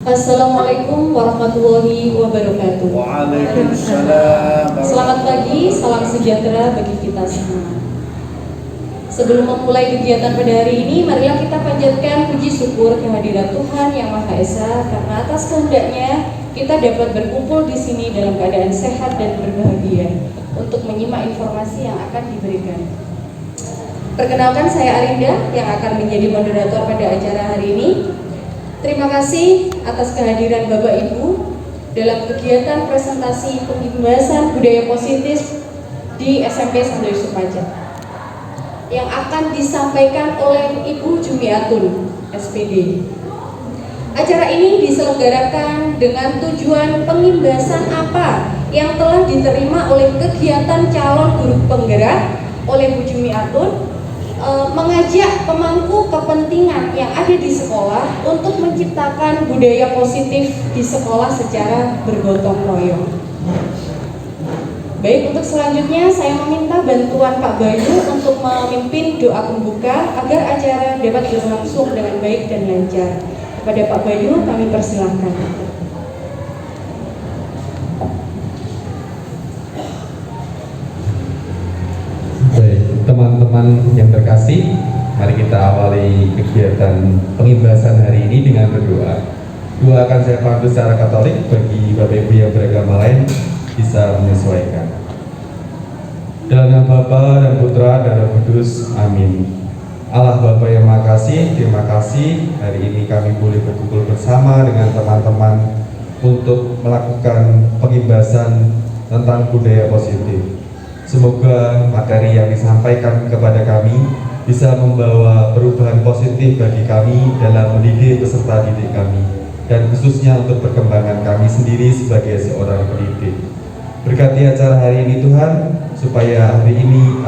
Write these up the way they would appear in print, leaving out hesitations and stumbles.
Assalamualaikum warahmatullahi wabarakatuh. Waalaikumsalam. Selamat pagi, salam sejahtera bagi kita semua. Sebelum memulai kegiatan pada hari ini, marilah kita panjatkan puji syukur kehadirat Tuhan Yang Maha Esa, karena atas kehendaknya kita dapat berkumpul di sini dalam keadaan sehat dan berbahagia untuk menyimak informasi yang akan diberikan. Perkenalkan, saya Arinda yang akan menjadi moderator pada acara hari ini. Terima kasih atas kehadiran Bapak Ibu dalam kegiatan presentasi pembahasan budaya positif di SMP Santo Yusuf Pajat yang akan disampaikan oleh Ibu Jumiatun, SPD. Acara ini diselenggarakan dengan tujuan pengimbasan apa yang telah diterima oleh kegiatan calon guru penggerak oleh Bu Jumiatun, mengajak pemangku kepentingan yang ada di sekolah untuk menciptakan budaya positif di sekolah secara bergotong royong. Baik, untuk selanjutnya saya meminta bantuan Pak Bayu untuk memimpin doa pembuka agar acara dapat berlangsung dengan baik dan lancar. Kepada Pak Bayu kami persilahkan. Teman-teman yang terkasih, mari kita awali kegiatan pengimbasan hari ini dengan berdoa. Doa akan saya pandu secara Katolik, bagi Bapak Ibu yang beragama lain bisa menyesuaikan. Dalam nama Bapa dan Putra dan Roh Kudus, amin. Allah Bapa yang Maha Kasih, terima kasih hari ini kami boleh berkumpul bersama dengan teman-teman untuk melakukan pengimbasan tentang budaya positif. Semoga materi yang disampaikan kepada kami bisa membawa perubahan positif bagi kami dalam mendidik peserta didik kami, dan khususnya untuk perkembangan kami sendiri sebagai seorang pendidik. Berkati acara hari ini Tuhan, supaya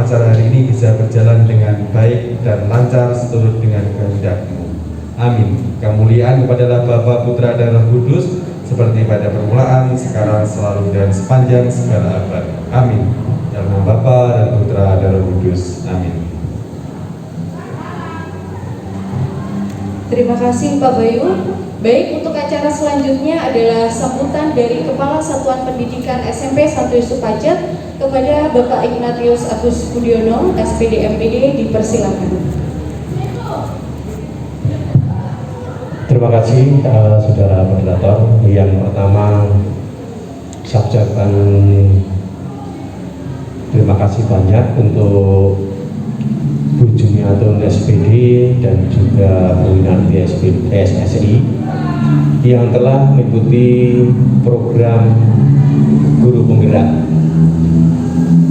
acara hari ini bisa berjalan dengan baik dan lancar seturut dengan kehendak-Mu. Amin. Kemuliaan kepada Bapa, Putra, dan Roh Kudus, seperti pada permulaan, sekarang, selalu, dan sepanjang segala abad. Amin. Dalam nama Bapa dan Putra dan Roh Kudus. Amin. Terima kasih Pak Bayu. Baik, untuk acara selanjutnya adalah sambutan dari Kepala Satuan Pendidikan SMP Santo Yusuf Pajat kepada Bapak Ignatius Agus Budiono, SPD MPD, dipersilakan. Terima kasih saudara moderator. Yang pertama, saya ucapkan terima kasih banyak untuk Bu Jumiatun SPD dan juga Bu Winarti SSI yang telah mengikuti program guru penggerak.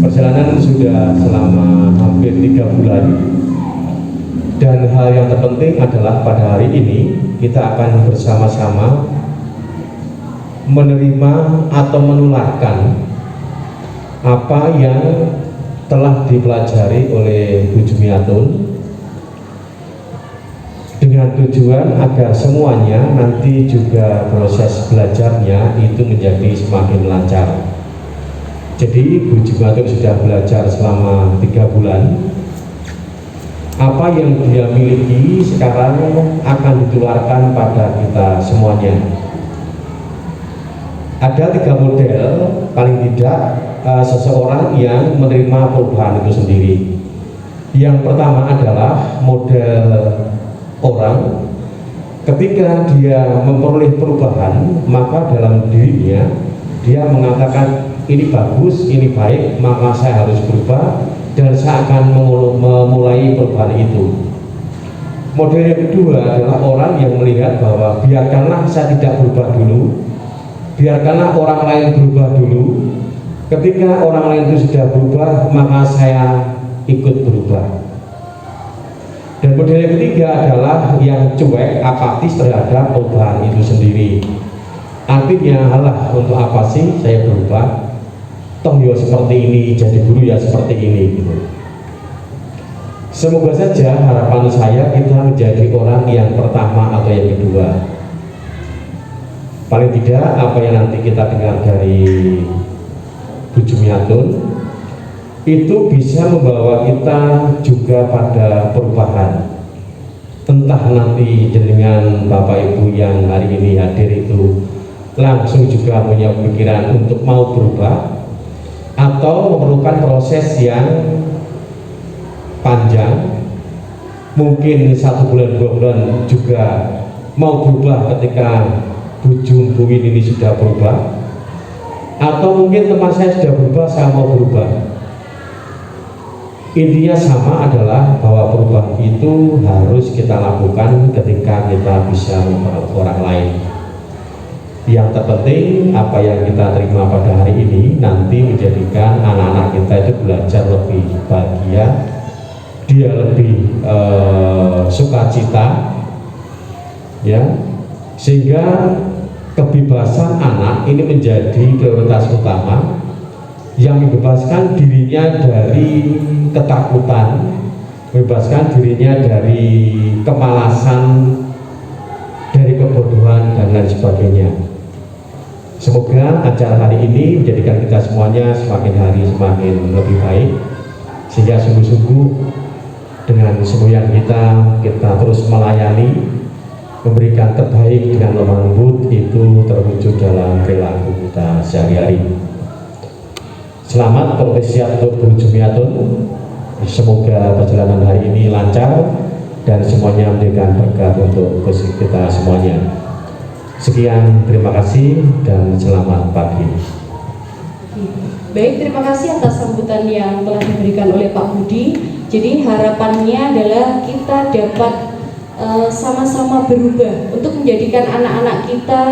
Perjalanan sudah selama hampir 3 bulan, dan hal yang terpenting adalah pada hari ini kita akan bersama-sama menerima atau menularkan apa yang telah dipelajari oleh Bu Jumiatun, dengan tujuan agar semuanya nanti juga proses belajarnya itu menjadi semakin lancar. Jadi Bu Jumiatun sudah belajar selama 3 bulan. Apa yang dia miliki sekarang akan ditularkan pada kita semuanya. Ada 3 model paling tidak seseorang yang menerima perubahan itu sendiri. Yang pertama adalah model orang, ketika dia memperoleh perubahan, maka dalam dirinya dia mengatakan ini bagus, ini baik, maka saya harus berubah dan saya akan memulai perubahan itu. Model yang kedua adalah orang yang melihat bahwa biarkanlah saya tidak berubah dulu, biarkanlah orang lain berubah dulu. Ketika orang lain itu sudah berubah, maka saya ikut berubah. Dan model yang ketiga adalah yang cuek, apatis terhadap perubahan itu sendiri. Artinya, alah, untuk apa sih saya berubah? Toh ya seperti ini, jadi guru ya seperti ini gitu. Semoga saja harapan saya kita menjadi orang yang pertama atau yang kedua. Paling tidak apa yang nanti kita dengar dari Bu Jumiatun itu bisa membawa kita juga pada perubahan. entah nanti jenengan Bapak Ibu yang hari ini hadir itu langsung juga punya pikiran untuk mau berubah atau memerlukan proses yang panjang, mungkin 1 bulan 2 bulan juga mau berubah ketika Bujum Buin ini sudah berubah, atau mungkin teman saya sudah berubah, saya mau berubah. Intinya sama, adalah bahwa perubahan itu harus kita lakukan ketika kita bisa membantu orang lain. Yang terpenting apa yang kita terima pada hari ini nanti menjadikan anak-anak kita itu belajar lebih bahagia, dia lebih sukacita, ya, sehingga kebebasan anak ini menjadi prioritas utama yang membebaskan dirinya dari ketakutan, membebaskan dirinya dari kemalasan, dari kebodohan dan lain sebagainya. Semoga acara hari ini menjadikan kita semuanya semakin hari semakin lebih baik, sehingga sungguh-sungguh dengan semboyan kita terus melayani, memberikan terbaik dengan lemah lembut, itu terwujud dalam perilaku kita sehari-hari. Selamat bersiap untuk Bujumiatun. Semoga perjalanan hari ini lancar dan semuanya memberikan berkat untuk kita semuanya. Sekian, terima kasih dan selamat pagi. Baik, terima kasih atas sambutan yang telah diberikan oleh Pak Budi. Jadi harapannya adalah kita dapat sama-sama berubah untuk menjadikan anak-anak kita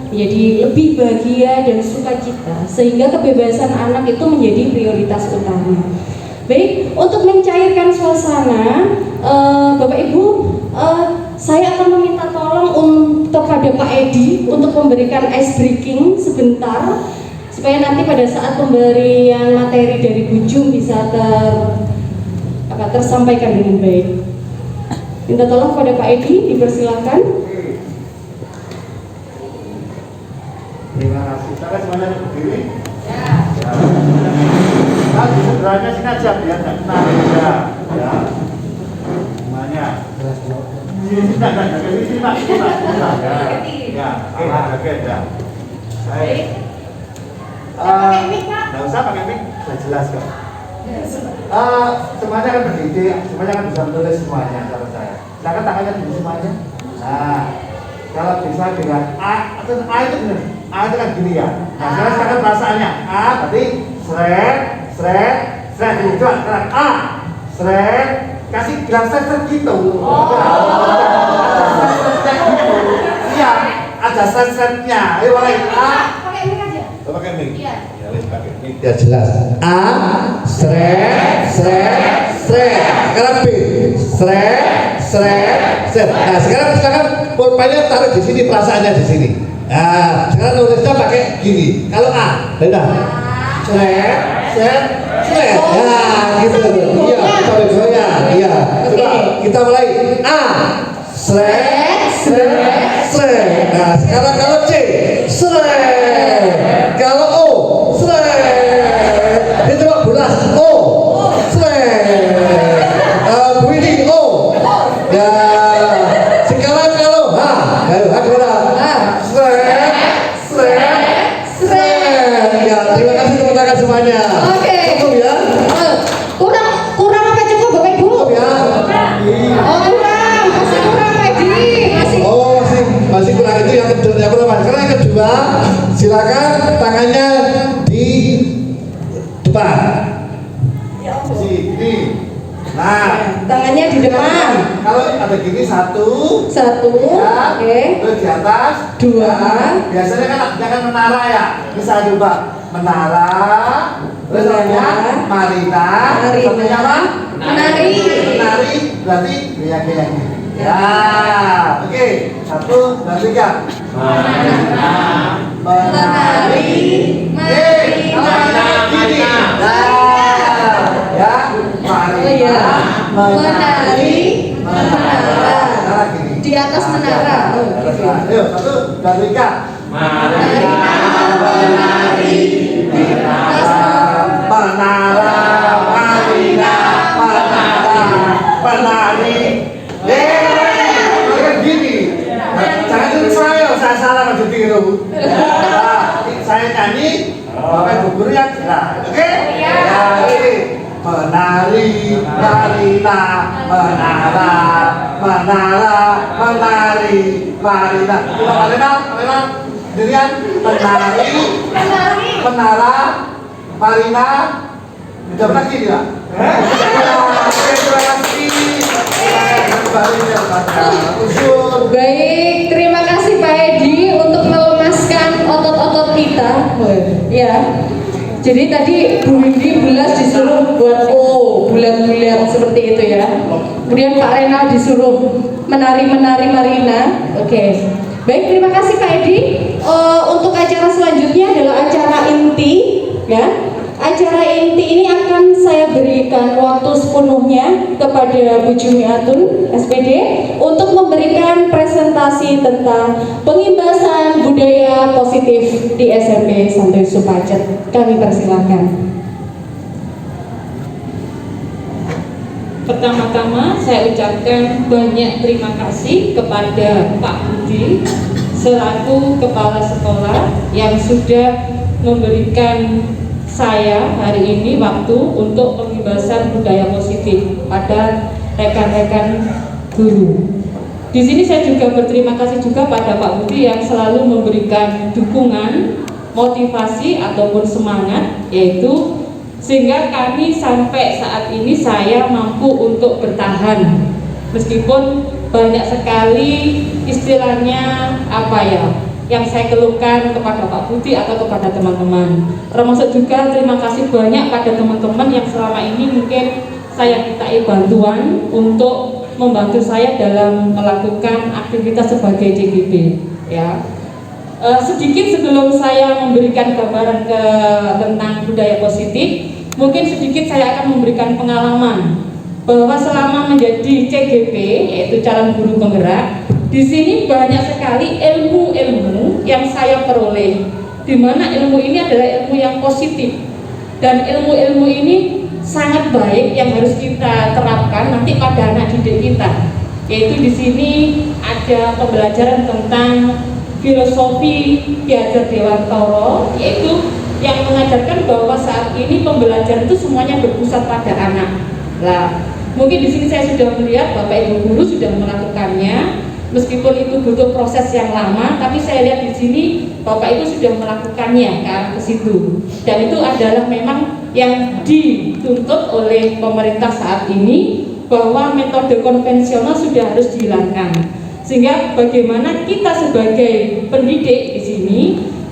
menjadi lebih bahagia dan sukacita, sehingga kebebasan anak itu menjadi prioritas utama. Baik, untuk mencairkan suasana, Bapak Ibu, saya akan meminta tolong kepada Pak Edi untuk memberikan ice breaking sebentar, supaya nanti pada saat pemberian materi dari Bujum bisa tersampaikan dengan baik. Minta tolong kepada Pak Edi, dipersilakan. Terima kasih. Kita semuanya berdiri. Ya. Nah, sederhananya sini aja biar nggak kena beda. Ya. Semuanya. Sini, Pak. Ya. Oke, ya. Baik. Nggak usah pakai mic, sudah jelas kok. Semuanya kan berdiri, semuanya kan bisa menulis semuanya cara saya. Silakan tangannya dulu semuanya. Nah, kalau bisa dengan A atau A itu benar. A itu kan gini ya. Nah, sekarang perasaannya A berarti sret ini coba sekarang A sret, kasih gerak sret gitu. Iya, ada sret-sretnya. Ayo mulai A. Pakai mic aja. Pakai mic. Iya. Ya, wis pakai mic biar jelas. A sret. Sekarang B sret. Nah, sekarang pulpennya taruh di sini, perasaannya di sini. Nah, sekarang nulisnya pakai gini. Kalau A, beda. Sret. Nah, gitu. Iya, goyang. Iya. Coba kita mulai. A sret. Nah, sekarang kalau C sret. Kalau O sret. Dia coba bulas O sret. Bu ini O. Ya. Sekarang kalau H, ayo sret. Ya, terima kasih tepuk tangan semuanya. Oke. Cukup ya. Kurang apa cukup, Bapak Ibu? Cukup ya. Kurang, masih kurang Pak Edi, masih. Oh, masih kurang itu yang kedua. Sekarang yang kedua, silakan tangannya di depan. Sini. Nah, Tangannya di depan. kalau ada gini satu, Ya, oke. terus di atas, Dua. Biasanya kan jangan menara ya. Bisa coba menara, terus namanya Marina, satunya apa? Menari. Menari berarti goyang-goyang. Ya, oke. 1, 2, 3. Menari. Gini. Ya, Marina, menari, menara. Gini. Di atas menara. Oh, gitu. Ayo, 1, 2, 3. Marina, menari, menara, Marina, menari. gini. Jangan suruh saya salah maju tiru. Saya nyanyi, Bapak Ibu guru yang jelas, oke? Ya, ini menari, marina, menara, menari, marina. Coba marina, dirian menari, menara, marina. Udah pernah gini Pak? Terima kasih. Baik, terima kasih Pak Edi untuk melemaskan otot-otot kita. Ya. Jadi tadi Bu Windy bulas disuruh buat bulat-bulat seperti itu ya. Kemudian Pak Renal disuruh menari-menari Marina. Oke. Baik, terima kasih Pak Edi. Untuk acara selanjutnya adalah acara inti ya. Acara inti ini akan saya berikan waktu sepenuhnya kepada Bu Jumiatun SPD untuk memberikan presentasi tentang pengimbasan budaya positif di SMP Santo Yusuf Pacet. Kami persilakan. Pertama-tama saya ucapkan banyak terima kasih kepada Pak Budi selaku Kepala Sekolah yang sudah memberikan saya hari ini waktu untuk pengimbasan budaya positif pada rekan-rekan guru. Di sini saya juga berterima kasih juga pada Pak Budi yang selalu memberikan dukungan, motivasi ataupun semangat, yaitu sehingga kami sampai saat ini saya mampu untuk bertahan meskipun banyak sekali istilahnya yang saya keluhkan kepada Pak Budi atau kepada teman-teman. Termasuk juga terima kasih banyak pada teman-teman yang selama ini mungkin saya mintai bantuan untuk membantu saya dalam melakukan aktivitas sebagai JGB. Ya. Sedikit sebelum saya memberikan gambaran tentang budaya positif, mungkin sedikit saya akan memberikan pengalaman bahwa selama menjadi CGP, yaitu calon guru penggerak, di sini banyak sekali ilmu-ilmu yang saya peroleh, di mana ilmu ini adalah ilmu yang positif dan ilmu-ilmu ini sangat baik yang harus kita terapkan nanti pada anak didik kita. Yaitu di sini ada pembelajaran tentang filosofi Ki Hajar Dewantara, yaitu yang mengajarkan bahwa saat ini pembelajaran itu semuanya berpusat pada anak. Nah, mungkin di sini saya sudah melihat Bapak Ibu guru sudah melakukannya. Meskipun itu butuh proses yang lama, tapi saya lihat di sini Bapak Ibu sudah melakukannya ke arah ke situ. Dan itu adalah memang yang dituntut oleh pemerintah saat ini, bahwa metode konvensional sudah harus dihilangkan. Sehingga bagaimana kita sebagai pendidik di sini,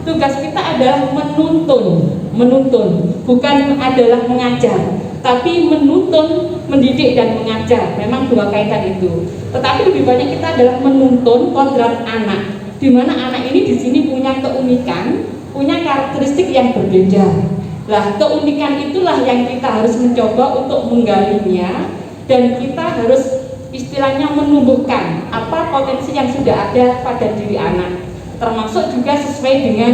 tugas kita adalah menuntun, bukan adalah mengajar. Tapi menuntun, mendidik dan mengajar, memang dua kaitan itu. Tetapi lebih banyak kita adalah menuntun kodrat anak, di mana anak ini di sini punya keunikan, punya karakteristik yang berbeda. Nah, keunikan itulah yang kita harus mencoba untuk menggalinya, dan kita harus istilahnya menumbuhkan apa potensi yang sudah ada pada diri anak, termasuk juga sesuai dengan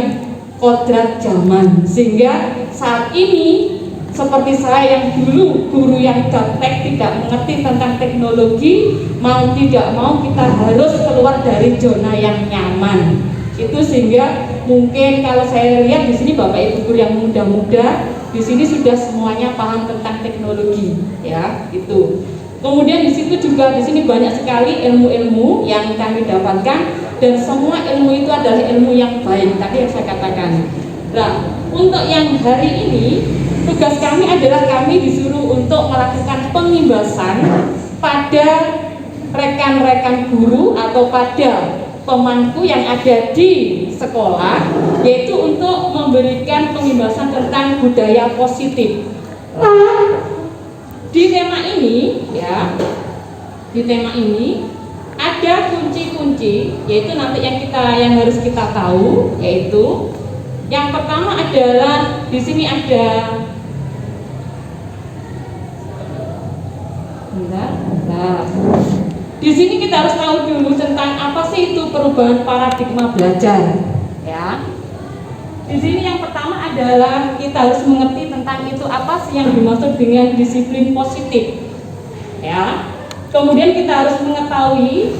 kodrat zaman. Sehingga saat ini seperti saya yang dulu guru yang gaptek, tidak mengerti tentang teknologi, mau tidak mau kita harus keluar dari zona yang nyaman. Itu sehingga mungkin kalau saya lihat di sini Bapak Ibu guru yang muda-muda di sini sudah semuanya paham tentang teknologi, ya itu. Kemudian di situ juga di sini banyak sekali ilmu-ilmu yang kami dapatkan, dan semua ilmu itu adalah ilmu yang baik tadi yang saya katakan. Nah, untuk yang hari ini tugas kami adalah kami disuruh untuk melakukan pengimbasan pada rekan-rekan guru atau pada pemangku yang ada di sekolah, yaitu untuk memberikan pengimbasan tentang budaya positif. Di tema ini ya, di tema ini ada kunci-kunci, yaitu nanti yang harus kita tahu, yaitu yang pertama adalah di sini ada di sini kita harus tahu dulu tentang apa sih itu perubahan paradigma belajar, ya. Di sini yang pertama adalah kita harus mengerti tentang itu apa sih yang dimaksud dengan disiplin positif, ya. Kemudian kita harus mengetahui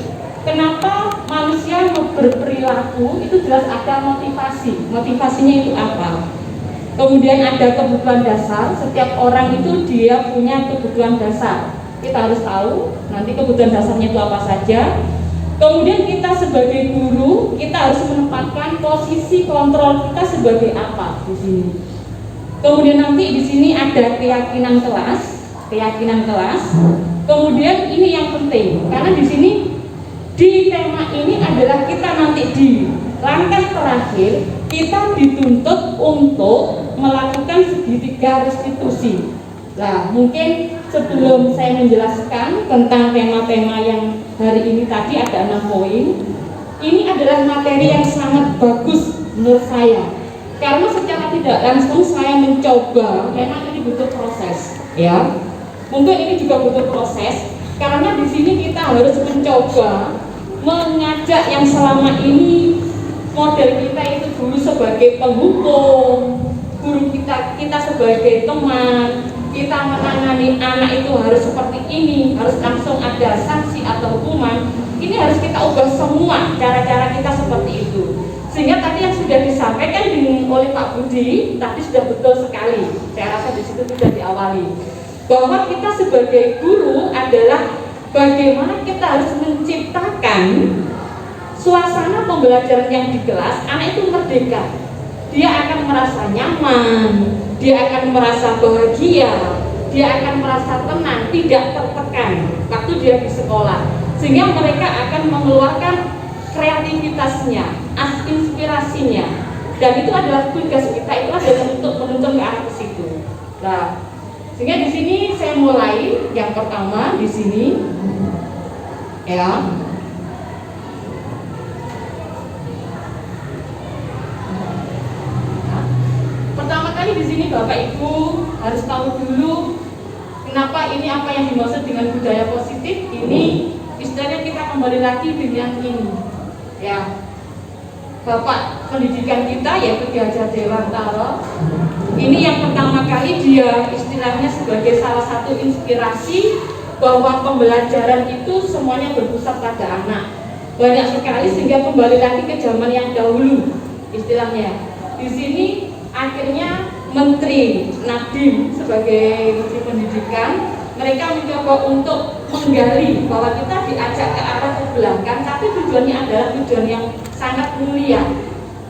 kenapa manusia berperilaku itu jelas ada motivasi. Motivasinya itu apa? Kemudian ada kebutuhan dasar. Setiap orang itu dia punya kebutuhan dasar. Kita harus tahu nanti kebutuhan dasarnya itu apa saja. Kemudian kita sebagai guru, kita harus menempatkan posisi kontrol kita sebagai apa di sini. Kemudian nanti di sini ada keyakinan kelas. Kemudian ini yang penting karena di sini di tema ini adalah kita nanti di langkah terakhir kita dituntut untuk melakukan segitiga restitusi. Nah, mungkin sebelum saya menjelaskan tentang tema-tema yang hari ini tadi ada 6 poin. Ini adalah materi yang sangat bagus menurut saya. Karena secara tidak langsung saya mencoba, memang ini butuh proses, ya. Mungkin ini juga butuh proses karena di sini kita harus mencoba mengajak yang selama ini model kita itu dulu sebagai penghukum, guru kita sebagai teman, kita menangani anak itu harus seperti ini, harus langsung ada sanksi atau hukuman. Ini harus kita ubah semua cara-cara kita seperti itu. Sehingga tadi yang sudah disampaikan oleh Pak Budi tadi sudah betul sekali. Saya rasa di situ sudah diawali bahwa kita sebagai guru adalah bagaimana kita harus menciptakan suasana pembelajaran yang di kelas. Anak itu merdeka, dia akan merasa nyaman, dia akan merasa bahagia, dia akan merasa tenang, tidak tertekan waktu dia di sekolah, sehingga mereka akan mengeluarkan kreativitasnya, inspirasinya, dan itu adalah tugas kita, itu adalah untuk menuntun ke arah ke situ. Nah, sehingga di sini saya mulai yang pertama di sini, ya. Pertama kali di sini Bapak Ibu harus tahu dulu kenapa ini apa yang dimaksud dengan budaya positif. Ini istilahnya kita kembali lagi dengan ini, ya. Bapak pendidikan kita yaitu Ki Hajar Dewantara. Ini yang pertama kali dia istilahnya sebagai salah satu inspirasi bahwa pembelajaran itu semuanya berpusat pada anak. Banyak sekali sehingga kembali lagi ke zaman yang dahulu istilahnya. Di sini akhirnya Menteri Nadiem sebagai Menteri Pendidikan, mereka mencoba untuk menggali bahwa kita diajak ke arah ke belakang, tapi tujuannya adalah tujuan yang sangat mulia,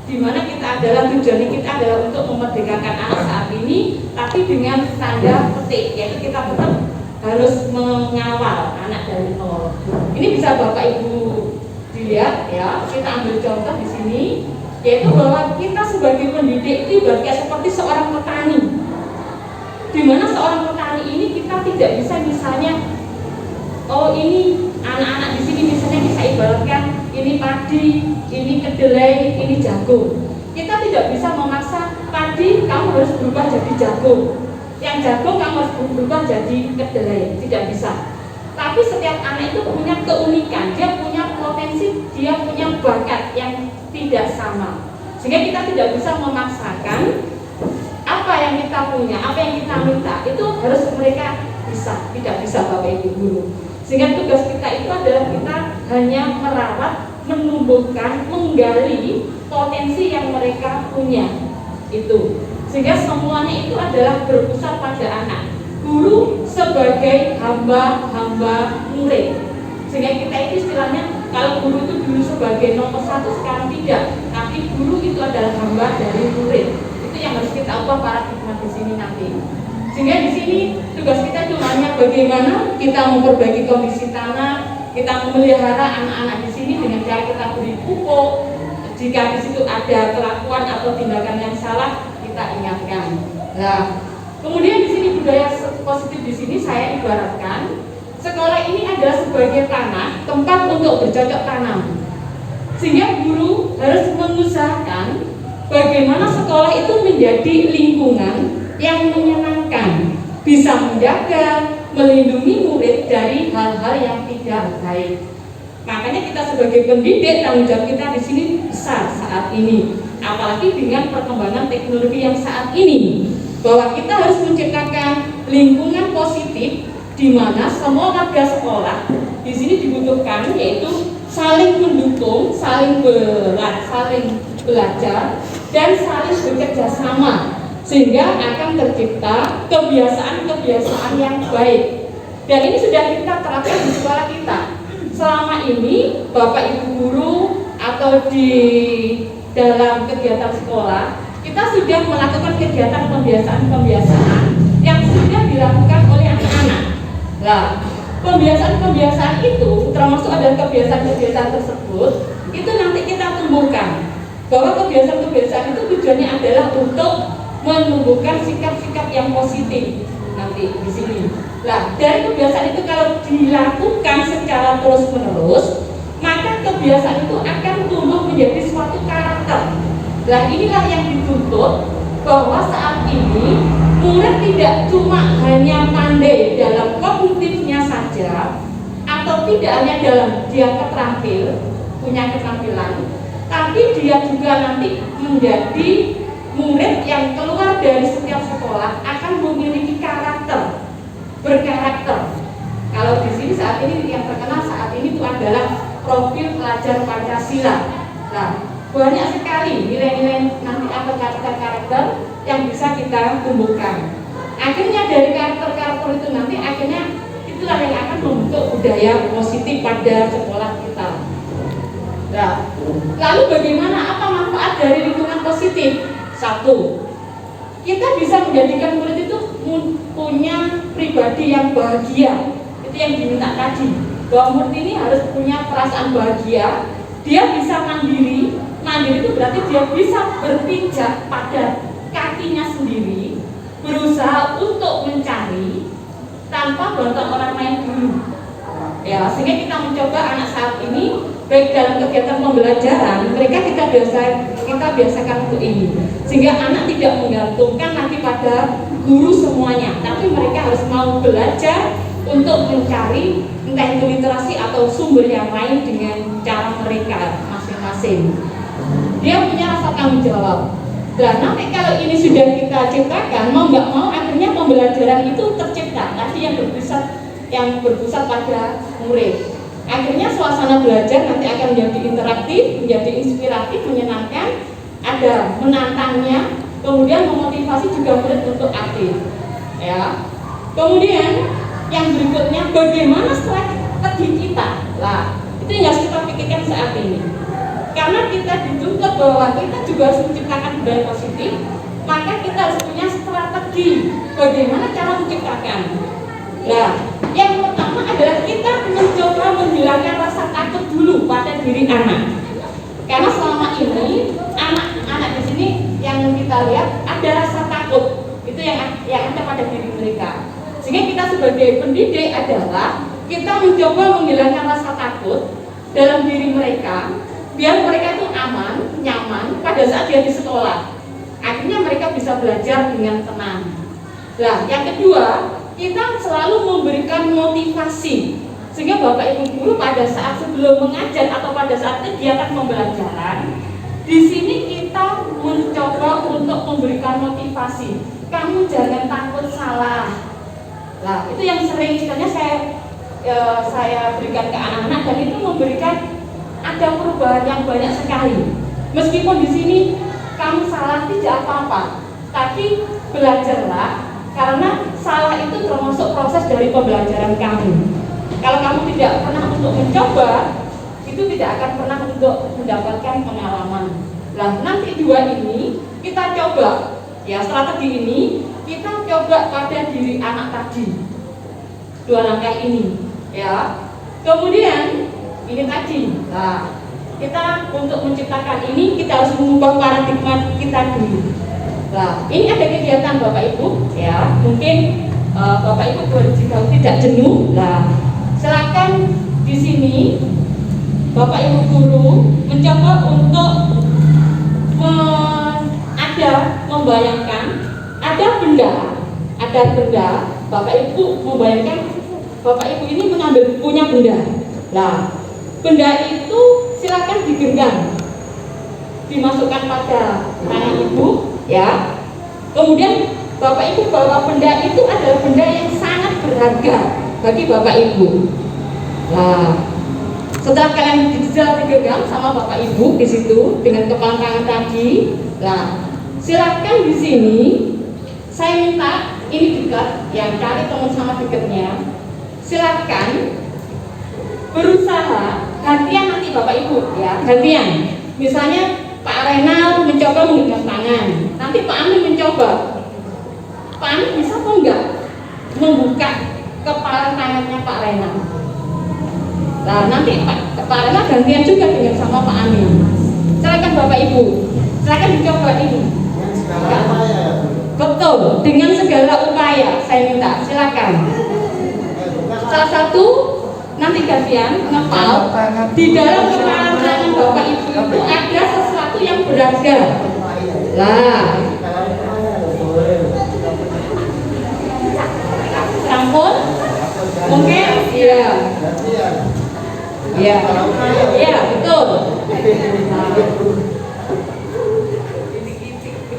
di mana kita adalah tujuannya kita adalah untuk memerdekakan anak saat ini, tapi dengan tanda petik, yaitu kita tetap harus mengawal anak dari nol. Ini bisa Bapak Ibu dilihat, ya. Kita ambil contoh di sini, yaitu bahwa kita sebagai pendidik itu ibaratnya seperti seorang petani, di mana seorang petani ini kita tidak bisa misalnya, oh ini anak-anak di sini misalnya bisa ibaratkan ini padi, ini kedelai, ini jagung. Kita tidak bisa memaksa padi kamu harus berubah jadi jagung, yang jagung kamu harus berubah jadi kedelai, tidak bisa. Tapi setiap anak itu punya keunikan, dia punya potensi, dia punya bakat yang tidak sama. Sehingga kita tidak bisa memaksakan apa yang kita punya, apa yang kita minta, itu harus mereka bisa, tidak bisa Bapak Ibu guru. Sehingga tugas kita itu adalah kita hanya merawat, menumbuhkan, menggali potensi yang mereka punya itu. Sehingga semuanya itu adalah berpusat pada anak. Guru sebagai hamba-hamba murid. Sehingga kita itu istilahnya, kalau guru itu dulu sebagai nomor 1, sekarang tidak. Tapi guru itu adalah hamba dari murid. Itu yang harus kita ubah paradigma di sini nanti. Sehingga di sini tugas kita itu hanya bagaimana kita memperbaiki kondisi tanah, kita memelihara anak-anak di sini dengan cara kita beri pupuk. Jika di situ ada kelakuan atau tindakan yang salah, kita ingatkan. Nah, kemudian di sini budaya positif di sini saya ibaratkan sekolah ini adalah sebagai tanah, tempat untuk bercocok tanam. Sehingga guru harus mengusahakan bagaimana sekolah itu menjadi lingkungan yang menyenangkan, bisa menjaga, melindungi murid dari hal-hal yang tidak baik. Makanya kita sebagai pendidik, tanggung jawab kita di sini besar saat ini, apalagi dengan perkembangan teknologi yang saat ini, bahwa kita harus menciptakan lingkungan positif di mana semua warga sekolah di sini dibutuhkan, yaitu saling mendukung, saling belajar, dan saling bekerja sama, sehingga akan tercipta kebiasaan-kebiasaan yang baik. Dan ini sudah kita terapkan di sekolah kita. Selama ini Bapak Ibu guru atau di dalam kegiatan sekolah, kita sudah melakukan kegiatan pembiasaan-pembiasaan yang sudah dilakukan oleh anak-anak. Nah, pembiasaan-pembiasaan itu termasuk ada kebiasaan-kebiasaan tersebut, itu nanti kita tumbuhkan. Bahwa kebiasaan-kebiasaan itu tujuannya adalah untuk menumbuhkan sikap-sikap yang positif nanti di sini. Nah, dari kebiasaan itu kalau dilakukan secara terus-menerus, maka kebiasaan itu akan tumbuh menjadi suatu karakter. Nah, inilah yang dituntut, bahwa saat ini murid tidak cuma hanya pandai dalam kognitifnya saja, atau tidak hanya dalam dia punya keterampilan, tapi dia juga nanti menjadi murid yang keluar dari setiap sekolah akan memiliki berkarakter. Kalau di sini saat ini yang terkenal saat ini itu adalah profil pelajar Pancasila. Nah, banyak sekali nilai-nilai nanti atau karakter-karakter yang bisa kita tumbuhkan. Akhirnya dari karakter-karakter itu nanti akhirnya itulah yang akan membentuk budaya positif pada sekolah kita. Nah, lalu bagaimana, apa manfaat dari lingkungan positif? Satu, kita bisa menjadikan murid itu punya pribadi yang bahagia. Itu yang diminta tadi, bahwa murid ini harus punya perasaan bahagia. Dia bisa mandiri itu berarti dia bisa berpijak pada kakinya sendiri, berusaha untuk mencari tanpa bantuan orang lain dulu. Ya, sehingga kita mencoba anak saat ini baik dalam kegiatan pembelajaran kita biasakan untuk ini, sehingga anak tidak menggantungkan lagi pada guru semuanya, tapi mereka harus mau belajar untuk mencari entah itu literasi atau sumber yang lain dengan cara mereka masing-masing. Dia punya rasa tanggung jawab. Dan nanti kalau ini sudah kita ciptakan, mau nggak mau akhirnya pembelajaran itu tercipta tadi yang berpusat pada murid. Akhirnya suasana belajar nanti akan menjadi interaktif, menjadi inspiratif, menyenangkan, ada menantangnya, kemudian memotivasi juga murid untuk aktif. Ya. Kemudian yang berikutnya, bagaimana strategi kita? Lah, itu yang harus kita pikirkan saat ini. Karena kita dituntut bahwa kita juga harus menciptakan budaya positif, maka kita harus punya strategi bagaimana cara menciptakan. Nah, yang pertama adalah kita mencoba menghilangkan rasa takut dulu pada diri anak. Karena selama ini anak-anak di sini yang kita lihat ada rasa takut, itu yang ada pada diri mereka. Sehingga kita sebagai pendidik adalah kita mencoba menghilangkan rasa takut dalam diri mereka, biar mereka itu aman, nyaman pada saat dia di sekolah. Akhirnya mereka bisa belajar dengan tenang. Nah, yang kedua, kita selalu memberikan motivasi, sehingga Bapak Ibu guru pada saat sebelum mengajar atau pada saat kegiatan pembelajaran, di sini kita mencoba untuk memberikan motivasi. Kamu jangan takut salah. Nah, itu yang sering istilahnya saya berikan ke anak-anak, dan itu memberikan ada perubahan yang banyak sekali. Meskipun di sini kamu salah tidak apa-apa, tapi belajarlah. Karena salah itu termasuk proses dari pembelajaran kamu. Kalau kamu tidak pernah untuk mencoba, itu tidak akan pernah untuk mendapatkan pengalaman. Nah, nanti dua ini kita coba, ya strategi ini kita coba pada diri anak tadi. Dua langkah ini, ya. Kemudian ini tadi, nah kita untuk menciptakan ini kita harus mengubah paradigma kita dulu. Nah, ini ada kegiatan Bapak Ibu, ya. Mungkin Bapak Ibu jika tidak jenuh, nah silakan di sini Bapak Ibu guru mencoba untuk membayangkan ada benda. Bapak Ibu membayangkan Bapak Ibu ini punya benda. Nah, benda itu silakan digenggam, dimasukkan pada tangan Ibu. Ya, kemudian Bapak Ibu bawa benda itu adalah benda yang sangat berharga bagi Bapak Ibu. Nah, Setelah kalian digenggam sama Bapak Ibu di situ dengan kepala tangan tadi, nah silakan di sini saya minta ini dekat, yang cari teman sama dekatnya. Silakan berusaha gantian nanti Bapak Ibu ya, gantian. Misalnya Pak Renal mencoba menggenggam tangan, nanti Pak Amin mencoba. Pak Amin bisa apa enggak membuka kepala tangannya Pak Renal? Nah nanti Pak Renal gantian juga dengan sama Pak Amin. Silakan Bapak Ibu, silakan dicoba ini. Betul, dengan segala upaya saya minta, silakan. Salah satu nanti gantian ngepal di dalam kepala tangan Bapak Ibu itu ada sesuatu yang berharga. Lah, sampun? Mungkin? Iya. Iya. Iya, betul.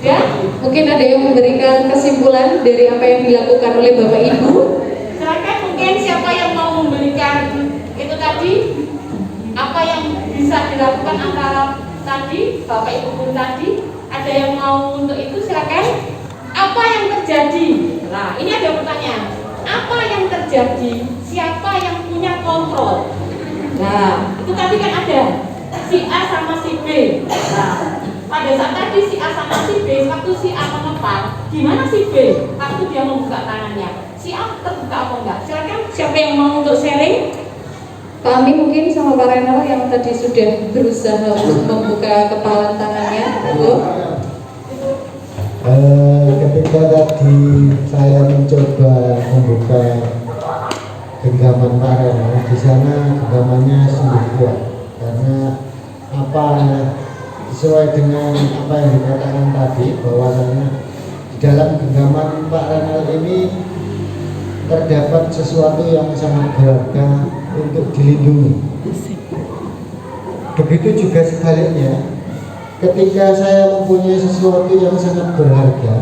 Ya, mungkin ada yang memberikan kesimpulan dari apa yang dilakukan oleh Bapak Ibu. Silakan mungkin siapa yang mau memberikan itu tadi, apa yang bisa dilakukan antara tadi Bapak Ibu pun tadi, ada yang mau untuk itu silakan. Apa yang terjadi? Nah ini ada pertanyaan. Apa yang terjadi? Siapa yang punya kontrol? Nah itu tadi kan ada si A sama si B. Nah pada saat tadi si A sama si B, waktu si A mengepal, gimana si B waktu dia membuka tangannya? Si A terbuka apa enggak? Silakan siapa yang mau untuk sharing? Pak Amin mungkin sama Pak Renal yang tadi sudah berusaha untuk membuka kepala tangannya. Ketika tadi saya mencoba membuka genggaman Pak Renal, di sana genggamannya sungguh kuat karena apa sesuai dengan apa yang dikatakan tadi bahwasanya di dalam genggaman Pak Renal ini terdapat sesuatu yang sangat berharga untuk dilindungi. Begitu juga sebaliknya, ketika saya mempunyai sesuatu yang sangat berharga,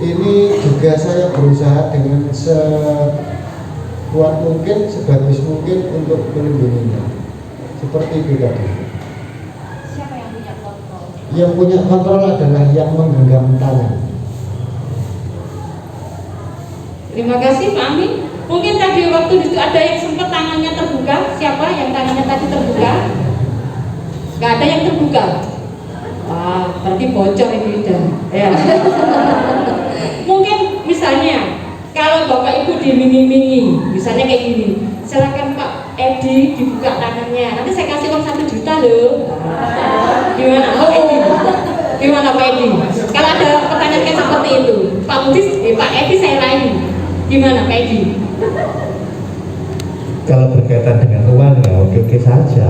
ini juga saya berusaha dengan sekuat mungkin, sebagus mungkin untuk melindunginya. Seperti itu tadi. Siapa yang punya kontrol? Yang punya kontrol adalah yang menggenggam tangan. Terima kasih Pak Amin. Mungkin tadi waktu itu ada yang sempat tangannya terbuka. Siapa yang tangannya tadi terbuka? Gak ada yang terbuka. Wah, berarti bocor ini udah. Ya. Mungkin misalnya kalau Bapak Ibu dimingi-mingi, misalnya kayak gini, silakan Pak Edi dibuka tangannya. Nanti saya kasih uang 1 juta loh. Gimana Pak Edi? Gimana Pak Edi? Kalau ada pertanyaan kayak seperti itu, Pak Budi, Pak Edi saya lain. Gimana Pak Edi? Kalau berkaitan dengan uang ya oke-oke saja.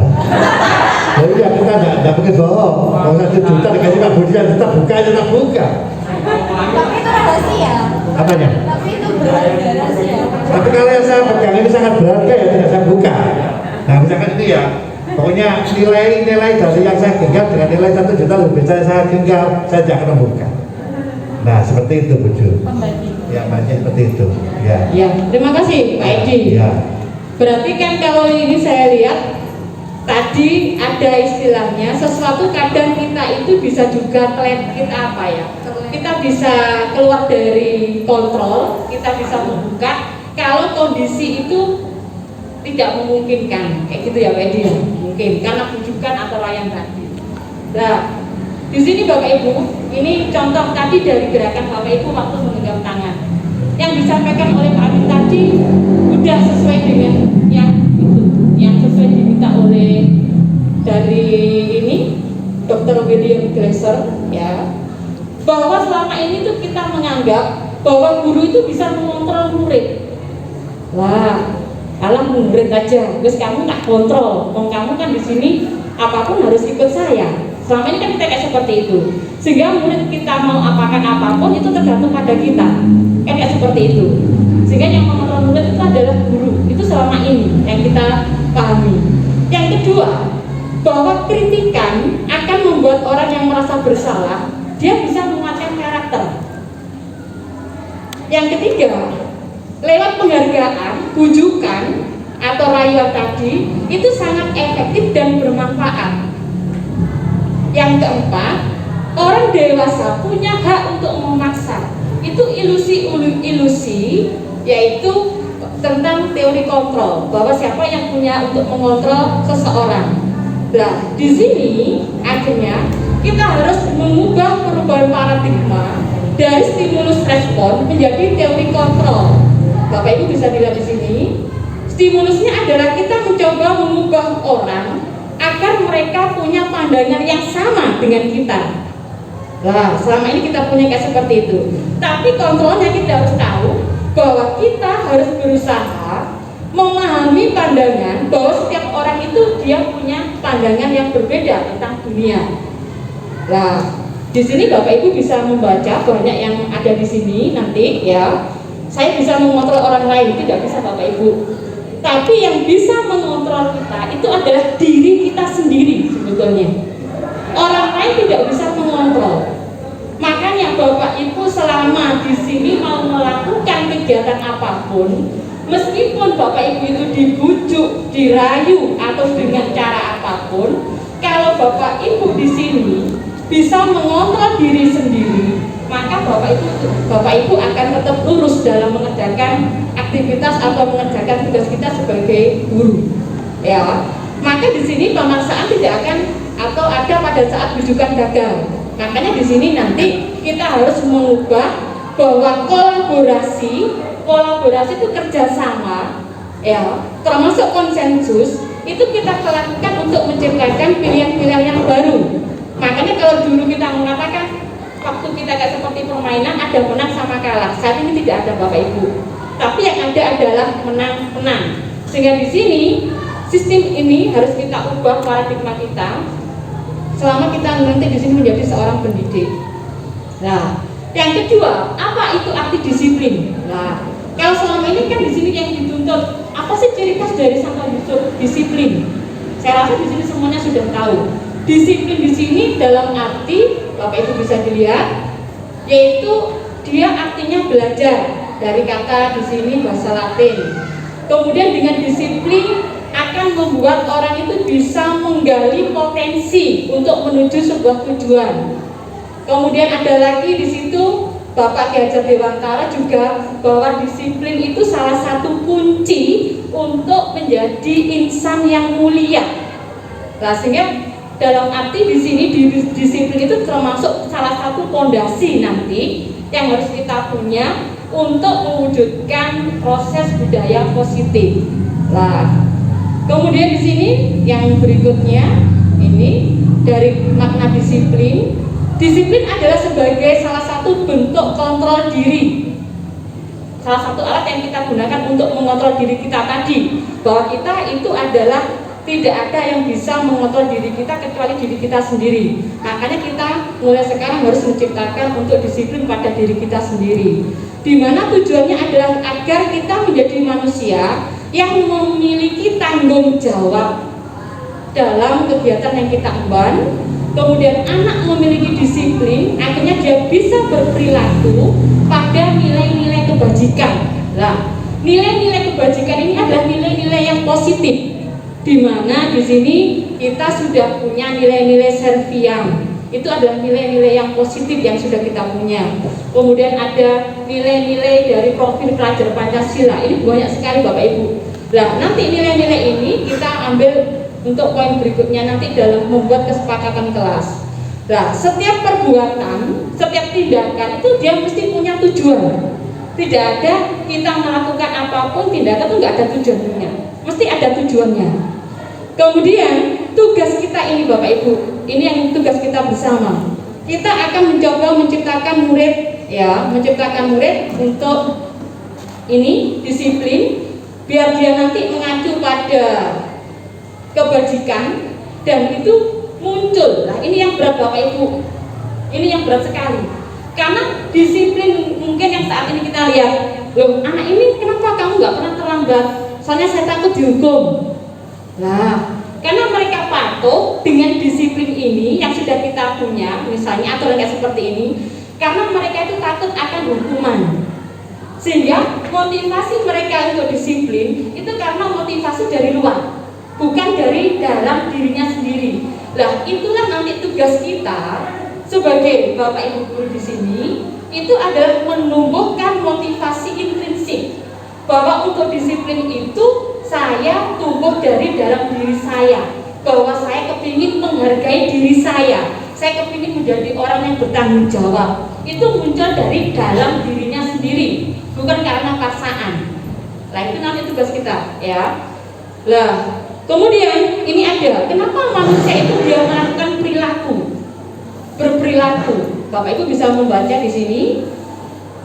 Jadi ya kita nggak mungkin bohong. Kalau 1 juta dikasih Pak Budi, tetap buka aja, tetap buka. Tapi itu rahasia. Apanya? Tapi itu berharga rahasia. Tapi kalau yang saya pegang ini sangat berharga ya tidak saya buka. Nah misalkan ini ya, pokoknya nilai dari yang saya genggam dengan nilai 1 juta lebih saya genggam, saya tidak akan membuka. Nah seperti itu Bu Ju. Ya banyak seperti itu. Ya. Ya, terima kasih Pak Edi. Ya. Berarti kan kalau ini saya lihat tadi ada istilahnya sesuatu kadang kita itu bisa juga kita apa ya? Kita bisa keluar dari kontrol, kita bisa membuka kalau kondisi itu tidak memungkinkan. Kayak gitu ya Pak Edi. Mungkin karena bujukan atau layan tadi. Nah, di sini Bapak Ibu, ini contoh tadi dari gerakan Bapak Ibu waktu menggenggam tangan. Yang disampaikan oleh Pak Amin tadi sudah sesuai dengan yang sesuai diminta oleh dari ini Dr. William Glasser ya, bahwa selama ini tuh kita menganggap bahwa guru itu bisa mengontrol murid. Wah, alam murid aja, terus kamu tak kontrol, kamu kan di sini apapun harus ikut saya. Selama ini kan kita kayak seperti itu, sehingga murid kita mau apakan apapun itu tergantung pada kita, kan kayak seperti itu. Sehingga yang mengontrol murid itu adalah guru. Itu selama ini yang kita pahami. Yang kedua, bahwa kritikan akan membuat orang yang merasa bersalah, dia bisa menguatkan karakter. Yang ketiga, lewat penghargaan, bujukan, atau rayuan tadi itu sangat efektif dan bermanfaat. Yang keempat, orang dewasa punya hak untuk memaksa. Itu ilusi-ilusi, yaitu tentang teori kontrol, bahwa siapa yang punya untuk mengontrol seseorang. Nah, di sini akhirnya kita harus mengubah perubahan paradigma dari stimulus respon menjadi teori kontrol. Bapak Ibu bisa dilihat di sini. Stimulusnya adalah kita mencoba mengubah orang agar mereka punya pandangan yang sama dengan kita. Nah, selama ini kita punya kayak seperti itu. Tapi kontrolnya kita harus tahu bahwa kita harus berusaha memahami pandangan bahwa setiap orang itu dia punya pandangan yang berbeda tentang dunia. Nah, di sini Bapak Ibu bisa membaca banyak yang ada di sini nanti ya. Saya bisa mengontrol orang lain, tidak bisa Bapak Ibu. Tapi yang bisa mengontrol kita itu adalah diri kita sendiri sebetulnya. Orang lain tidak bisa mengontrol. Makanya Bapak Ibu selama di sini mau melakukan kegiatan apapun, meskipun Bapak Ibu itu dibujuk, dirayu atau dengan cara apapun, kalau Bapak Ibu di sini bisa mengontrol diri sendiri, maka Bapak Ibu akan tetap lurus dalam mengerjakan aktivitas atau mengerjakan tugas kita sebagai guru. Ya, maka di sini pemaksaan tidak akan atau ada pada saat rujukan gagal. Makanya di sini nanti kita harus mengubah bahwa kolaborasi itu kerjasama, ya, termasuk konsensus itu kita lakukan untuk menciptakan pilihan-pilihan yang baru. Makanya kalau dulu kita mengatakan waktu kita kayak seperti permainan ada menang sama kalah, saat ini tidak ada Bapak Ibu. Tapi yang ada adalah menang-menang. Sehingga di sini sistem ini harus kita ubah paradigma kita selama kita nanti di sini menjadi seorang pendidik. Nah, yang kedua, apa itu arti disiplin? Nah, kalau selama ini kan di sini yang dituntut apa sih ciri khas dari Santo Yusuf? Disiplin. Saya rasa di sini semuanya sudah tahu. Disiplin di sini dalam arti Bapak Ibu bisa dilihat, yaitu dia artinya belajar dari kata di sini bahasa Latin. Kemudian dengan disiplin akan membuat orang itu bisa menggali potensi untuk menuju sebuah tujuan. Kemudian ada lagi di situ Bapak Ki Hajar Dewantara juga bahwa disiplin itu salah satu kunci untuk menjadi insan yang mulia. Nah, sehingga dalam arti di sini disiplin itu termasuk salah satu fondasi nanti yang harus kita punya untuk mewujudkan proses budaya positif. Nah, kemudian di sini yang berikutnya ini dari makna disiplin. Disiplin adalah sebagai salah satu bentuk kontrol diri. Salah satu alat yang kita gunakan untuk mengontrol diri kita tadi, bahwa kita itu adalah tidak ada yang bisa mengontrol diri kita kecuali diri kita sendiri. Makanya kita mulai sekarang harus menciptakan untuk disiplin pada diri kita sendiri. Di mana tujuannya adalah agar kita menjadi manusia yang memiliki tanggung jawab dalam kegiatan yang kita emban. Kemudian anak memiliki disiplin, akhirnya dia bisa berperilaku pada nilai-nilai kebajikan. Nah, nilai-nilai kebajikan ini adalah nilai-nilai yang positif, di mana di sini kita sudah punya nilai-nilai serviam. Itu adalah nilai-nilai yang positif yang sudah kita punya. Kemudian ada nilai-nilai dari profil pelajar Pancasila. Ini banyak sekali Bapak Ibu. Nah, nanti nilai-nilai ini kita ambil untuk poin berikutnya nanti dalam membuat kesepakatan kelas. Nah, setiap perbuatan, setiap tindakan itu dia mesti punya tujuan. Tidak ada kita melakukan apapun tindakan itu nggak ada tujuannya, mesti ada tujuannya. Kemudian tugas kita ini Bapak Ibu, ini yang tugas kita bersama. Kita akan mencoba menciptakan murid, ya, menciptakan murid untuk ini disiplin, biar dia nanti mengacu pada kebajikan dan itu muncul. Nah, ini yang berat Bapak Ibu, ini yang berat sekali karena disiplin mungkin yang saat ini kita lihat, loh anak ini kenapa kamu nggak pernah terlambat, soalnya saya takut dihukum. Nah, karena mereka patuh dengan disiplin ini yang sudah kita punya, misalnya aturan kayak seperti ini, karena mereka itu takut akan hukuman. Sehingga motivasi mereka untuk disiplin itu karena motivasi dari luar, bukan dari dalam dirinya sendiri. Nah, itulah nanti tugas kita sebagai Bapak Ibu guru di sini itu adalah menumbuhkan motivasi intrinsik bahwa untuk disiplin itu saya tumbuh dari dalam diri saya, bahwa saya kepingin menghargai diri saya kepingin menjadi orang yang bertanggung jawab. Itu muncul dari dalam dirinya sendiri, bukan karena paksaan. Nah, itu nanti tugas kita, ya. Lah, kemudian ini ada, kenapa manusia itu dia melakukan berperilaku? Bapak Ibu bisa membaca di sini.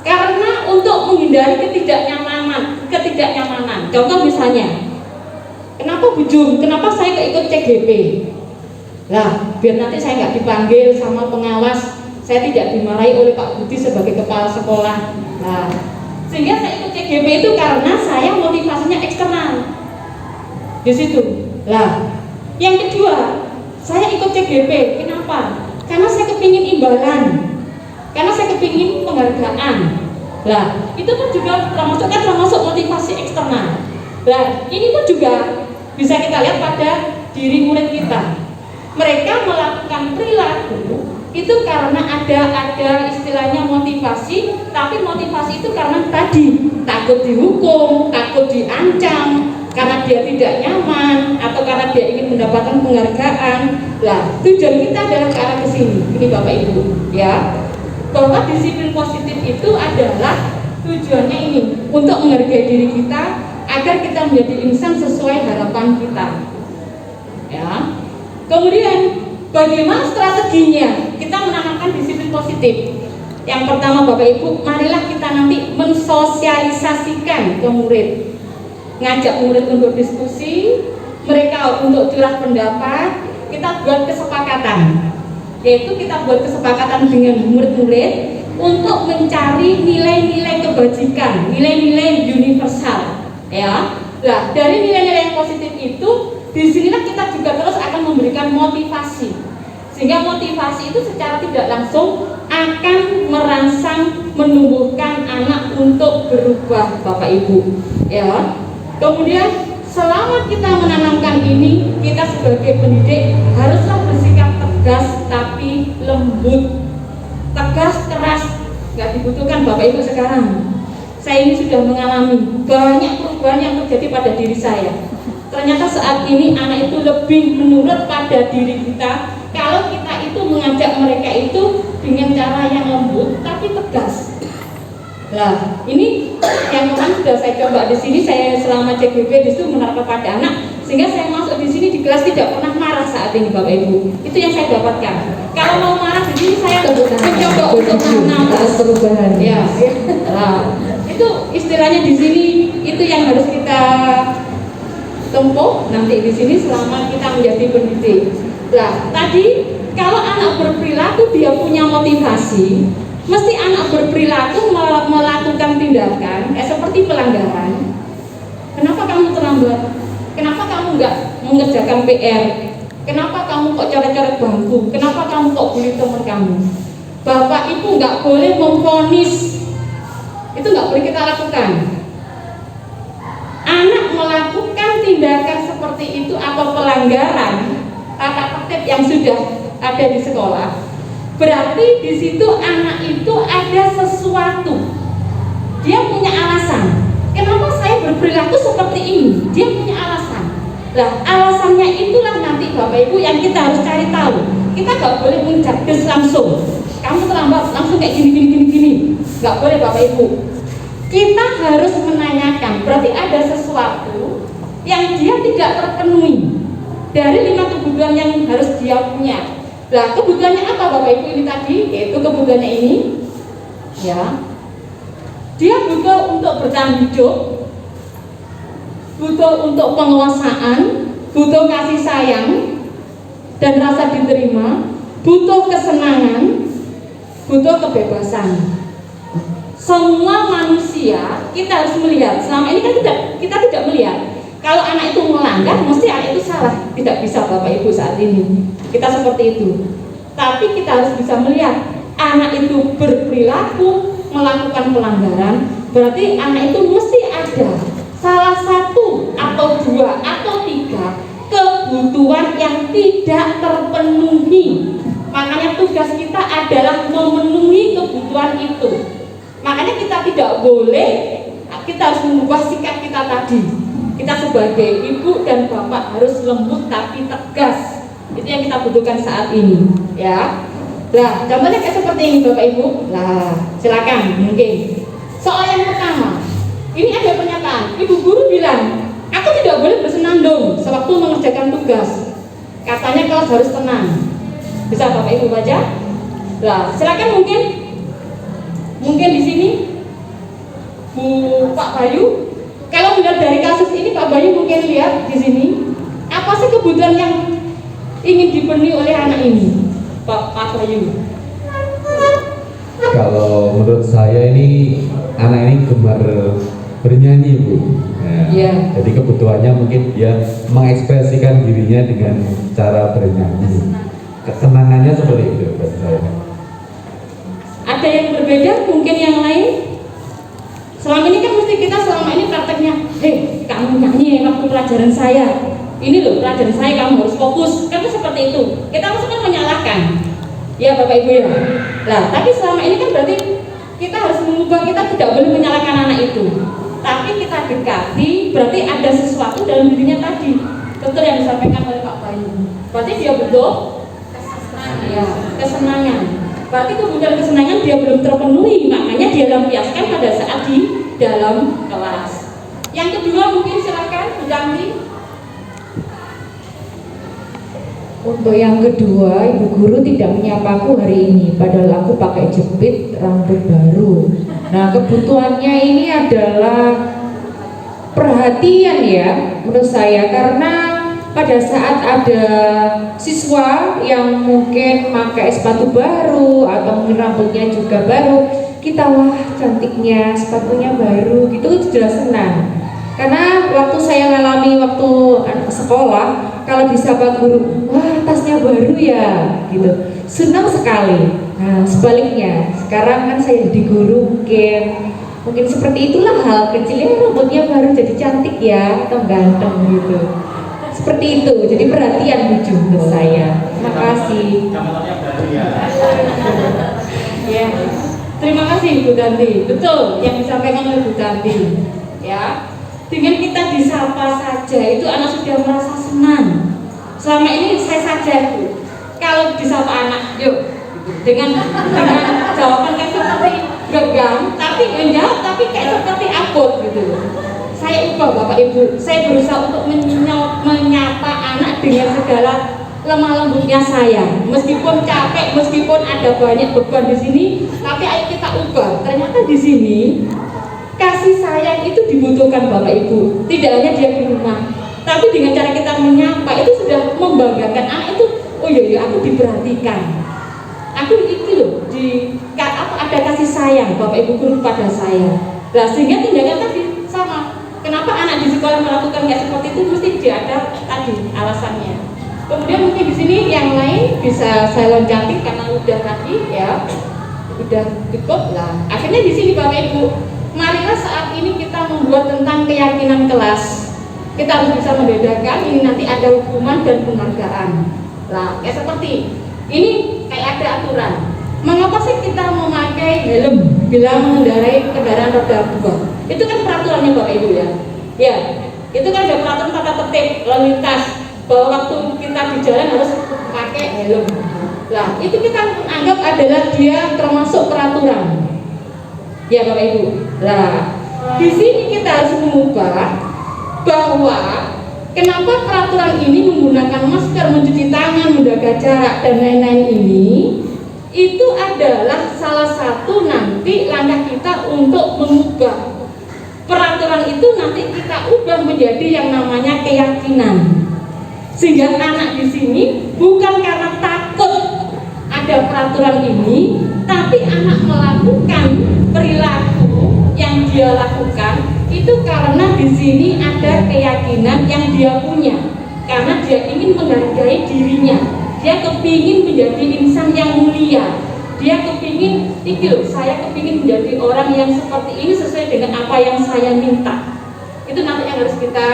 Karena untuk menghindari ketidaknyamanan. Contoh misalnya, kenapa bujung? Kenapa saya nggak ikut CGP? Lah, biar nanti saya nggak dipanggil sama pengawas, saya tidak dimarahi oleh Pak Budi sebagai kepala sekolah. Nah, sehingga saya ikut CGP itu karena saya motivasinya eksternal. Di situ. Lah, yang kedua, saya ikut CGP. Kenapa? Karena saya kepingin imbalan. Karena saya kepingin penghargaan. Lah, itu pun juga termasuk motivasi eksternal. Lah, ini pun juga bisa kita lihat pada diri murid kita. Mereka melakukan perilaku itu karena ada istilahnya motivasi, tapi motivasi itu karena tadi takut dihukum, takut diancam, karena dia tidak nyaman atau karena dia ingin mendapatkan penghargaan. Lah, tujuan kita adalah ke arah kesini. Ini Bapak Ibu, ya, bahwa disiplin positif itu adalah tujuannya ini untuk menghargai diri kita agar kita menjadi insan sesuai harapan kita, ya. Kemudian bagaimana strateginya kita menanamkan disiplin positif? Yang pertama Bapak Ibu, marilah kita nanti mensosialisasikan ke murid, ngajak murid untuk diskusi, mereka untuk curah pendapat, kita buat kesepakatan, yaitu kita buat kesepakatan dengan murid-murid untuk mencari nilai-nilai kebajikan, nilai-nilai universal, ya. Nah, dari nilai-nilai yang positif itu, disinilah kita juga terus akan memberikan motivasi, sehingga motivasi itu secara tidak langsung akan merangsang menumbuhkan anak untuk berubah, Bapak Ibu, ya. Kemudian selama kita menanamkan ini, kita sebagai pendidik haruslah bersikap tegas tapi lembut. Tegas keras nggak dibutuhkan Bapak Ibu sekarang. Saya ini sudah mengalami banyak perubahan yang terjadi pada diri saya. Ternyata saat ini anak itu lebih menurut pada diri kita kalau kita itu mengajak mereka itu dengan cara yang lembut tapi tegas. Nah, ini yang memang sudah saya coba di sini. Saya selama CGP di situ menerapkan pada anak, sehingga saya masuk di sini di kelas tidak pernah marah saat ini, Bapak Ibu. Itu yang saya dapatkan. Kalau mau marah di sini saya mencoba untuk menambah perubahan. Ya, nah, itu istilahnya di sini itu yang harus kita tempuh nanti di sini selama kita menjadi pendidik. Nah, tadi kalau anak berperilaku dia punya motivasi, mesti anak berperilaku melakukan tindakan seperti pelanggaran. Kenapa kamu terlambat? Kenapa kamu nggak mengerjakan PR? Kenapa kamu kok coret-coret bangku? Kenapa kamu kok bully teman kamu? Bapak Ibu nggak boleh memvonis. Itu nggak boleh kita lakukan. Anak melakukan tindakan seperti itu atau pelanggaran tata tertib yang sudah ada di sekolah, berarti di situ anak itu ada sesuatu. Dia punya alasan. Kenapa saya berperilaku seperti ini? Dia punya alasan. Nah, alasannya itulah nanti Bapak Ibu yang kita harus cari tahu. Kita nggak boleh menjudge langsung. Kamu terlambat langsung kayak gini. Nggak boleh Bapak Ibu. Kita harus menanyakan. Berarti ada sesuatu yang dia tidak terpenuhi dari 5 kebutuhan yang harus dia punya. Nah, kebutuhannya apa Bapak Ibu ini tadi? Yaitu kebutuhannya ini, ya. Dia butuh untuk bertahan hidup, butuh untuk penguasaan, butuh kasih sayang dan rasa diterima, butuh kesenangan, butuh kebebasan. Semua manusia kita harus melihat. Selama ini kan kita tidak melihat. Kalau anak itu melanggar, mesti anak itu salah. Tidak bisa Bapak Ibu saat ini kita seperti itu. Tapi kita harus bisa melihat anak itu berperilaku melakukan pelanggaran, berarti anak itu mesti ada salah satu atau dua atau tiga kebutuhan yang tidak terpenuhi. Makanya tugas kita adalah memenuhi kebutuhan itu. Makanya kita tidak boleh, kita harus mengubah sikap kita tadi. Kita sebagai ibu dan bapak harus lembut tapi tegas. Itu yang kita butuhkan saat ini, ya. Nah, contohnya kayak seperti ini Bapak Ibu. Nah, silakan mungkin. Soal yang pertama, ini ada pernyataan. Ibu guru bilang, aku tidak boleh bersenandung sewaktu mengerjakan tugas. Katanya kelas harus tenang. Bisa Bapak Ibu baca? Nah, silakan mungkin di sini Bu Pak Bayu. Kalau melihat dari kasus ini Pak Bayu mungkin lihat di sini apa sih kebutuhan yang ingin dipenuhi oleh anak ini, Pak Bayu? Kalau menurut saya ini anak ini gemar bernyanyi, Bu. Nah, Iya. Jadi kebutuhannya mungkin dia mengekspresikan dirinya dengan cara bernyanyi. Kesenangannya seperti itu buat saya. Ada yang berbeda mungkin yang lain? Selama ini kan mesti kita selama ini prakteknya, hei kamu nyanyi waktu pelajaran saya, ini loh pelajaran saya kamu harus fokus, kan seperti itu. Kita maksudnya menyalahkan, ya Bapak Ibu ya. Nah, tapi selama ini kan berarti kita harus mengubah, kita tidak boleh menyalahkan anak itu, tapi kita dekati, berarti ada sesuatu dalam dirinya tadi. Betul yang disampaikan oleh Pak Bayu. Berarti dia butuh kesenangan. Berarti kebutuhan kesenangan dia belum terpenuhi, makanya dia lampiaskan pada saat di dalam kelas. Yang kedua mungkin silakan Bu Tanti. Untuk yang kedua, ibu guru tidak menyapaku hari ini, padahal aku pakai jepit rambut baru. Nah, kebutuhannya ini adalah perhatian ya, menurut saya, karena pada saat ada siswa yang mungkin pakai sepatu baru atau mungkin rambutnya juga baru, kita wah cantiknya sepatunya baru, gitu sudah senang. Karena waktu saya ngalami waktu sekolah, kalau disapa guru, wah tasnya baru ya, gitu, senang sekali. Nah sebaliknya, sekarang kan saya jadi guru, mungkin seperti itulah hal kecilnya, rambutnya baru jadi cantik ya, atau ganteng gitu. Seperti itu, jadi perhatian lucu menurut saya. Terima kasih. Ya, terima kasih Bu Tanti. Betul yang disampaikan oleh Bu Tanti. Ya, dengan kita disapa saja itu anak sudah merasa senang. Selama ini saya saja Bu, kalau disapa anak, yuk dengan jawaban kayak seperti gegam, tapi menjawab tapi kayak seperti abot gitu. Saya ubah Bapak Ibu, saya berusaha untuk menyapa anak dengan segala lemah lembutnya saya. Meskipun capek, meskipun ada banyak beban di sini, tapi ayo kita ubah. Ternyata di sini kasih sayang itu dibutuhkan Bapak Ibu. Tidak hanya dia di rumah, tapi dengan cara kita menyapa itu sudah membanggakan anak itu. Oh iya, aku diperhatikan. Aku itu loh, ada kasih sayang Bapak Ibu guru pada saya. Nah, sehingga tindakan tadi sama. Kenapa anak di sekolah melakukan kayak seperti itu, mesti dia ada tadi alasannya. Kemudian mungkin di sini yang lain bisa saya loncati karena udah tadi ya, udah cukup lah. Akhirnya di sini Bapak Ibu, marilah saat ini kita membuat tentang keyakinan kelas. Kita harus bisa membedakan ini nanti ada hukuman dan penghargaan. Lah, kayak seperti ini kayak ada aturan. Mengapa sih kita memakai helm bila mengendarai kendaraan roda 2? Itu kan peraturannya Bapak Ibu ya. Ya, itu kan ada peraturan tata tertib lalu lintas bahwa waktu kita di jalan harus pakai helm. Nah, itu kita anggap adalah dia termasuk peraturan. Ya Bapak Ibu. Nah, di sini kita harus mengubah bahwa kenapa peraturan ini menggunakan masker, mencuci tangan, menjaga jarak dan lain-lain ini. Itu adalah salah satu nanti langkah kita untuk mengubah peraturan itu, nanti kita ubah menjadi yang namanya keyakinan, sehingga anak di sini bukan karena takut ada peraturan ini, tapi anak melakukan perilaku yang dia lakukan itu karena di sini ada keyakinan yang dia punya, karena dia ingin menghargai dirinya. Dia kepingin menjadi insan yang mulia. Dia kepingin iki loh, saya kepingin menjadi orang yang seperti ini sesuai dengan apa yang saya minta. Itu nanti yang harus kita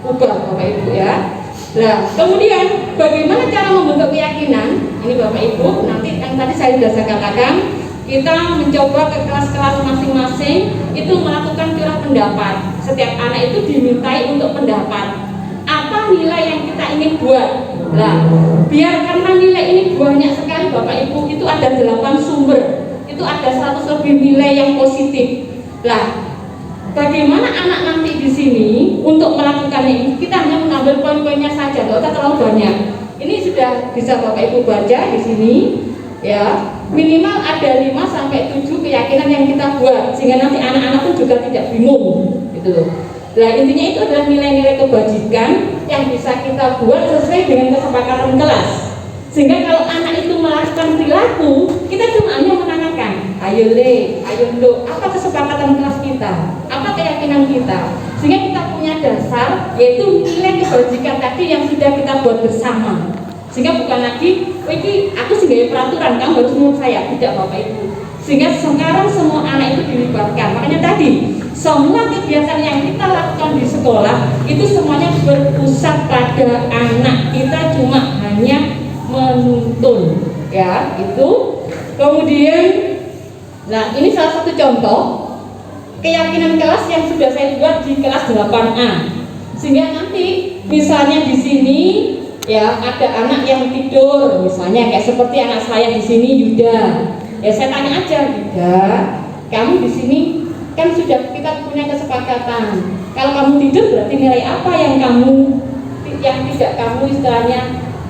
ubah Bapak Ibu ya. Nah, kemudian bagaimana cara membentuk keyakinan? Ini Bapak Ibu, nanti yang tadi saya sudah katakan, kita mencoba ke kelas-kelas masing-masing itu melakukan curah pendapat. Setiap anak itu dimintai untuk pendapat. Apa nilai yang kita ingin buat? Nah, biar karena nilai ini banyak sekali Bapak Ibu, itu ada 8 sumber. Itu ada 100 lebih nilai yang positif. Nah, bagaimana anak nanti di sini untuk melakukannya ini? Kita hanya mengambil poin-poinnya saja, nggak usah terlalu banyak. Ini sudah bisa Bapak Ibu baca di sini, ya. Minimal ada 5 sampai 7 keyakinan yang kita buat, sehingga nanti anak-anak pun juga tidak bingung, gitu loh. Nah, intinya itu adalah nilai-nilai kebajikan yang bisa kita buat sesuai dengan kesepakatan kelas. Sehingga kalau anak itu melakukan perilaku, kita cuma hanya menanyakan, ayo Le, ayo Ndo, apa kesepakatan kelas kita? Apa keyakinan kita? Sehingga kita punya dasar, yaitu nilai kebajikan tadi yang sudah kita buat bersama. Sehingga bukan lagi, oh ini aku sebagai peraturan, kamu harus menurut saya, tidak Bapak Ibu. Sehingga sekarang semua anak itu dilibatkan. Makanya tadi, semua kegiatan yang kita lakukan di sekolah, itu semuanya berpusat pada anak. Kita cuma hanya menuntun, ya itu. Kemudian, nah ini salah satu contoh keyakinan kelas yang sudah saya buat di kelas 8A. Sehingga nanti misalnya di sini ya ada anak yang tidur, misalnya kayak seperti anak saya di sini Yuda. Ya saya tanya aja, Yuda, kamu di sini kan sudah kita punya kesepakatan. Kalau kamu tidur berarti nilai apa yang tidak kamu istilahnya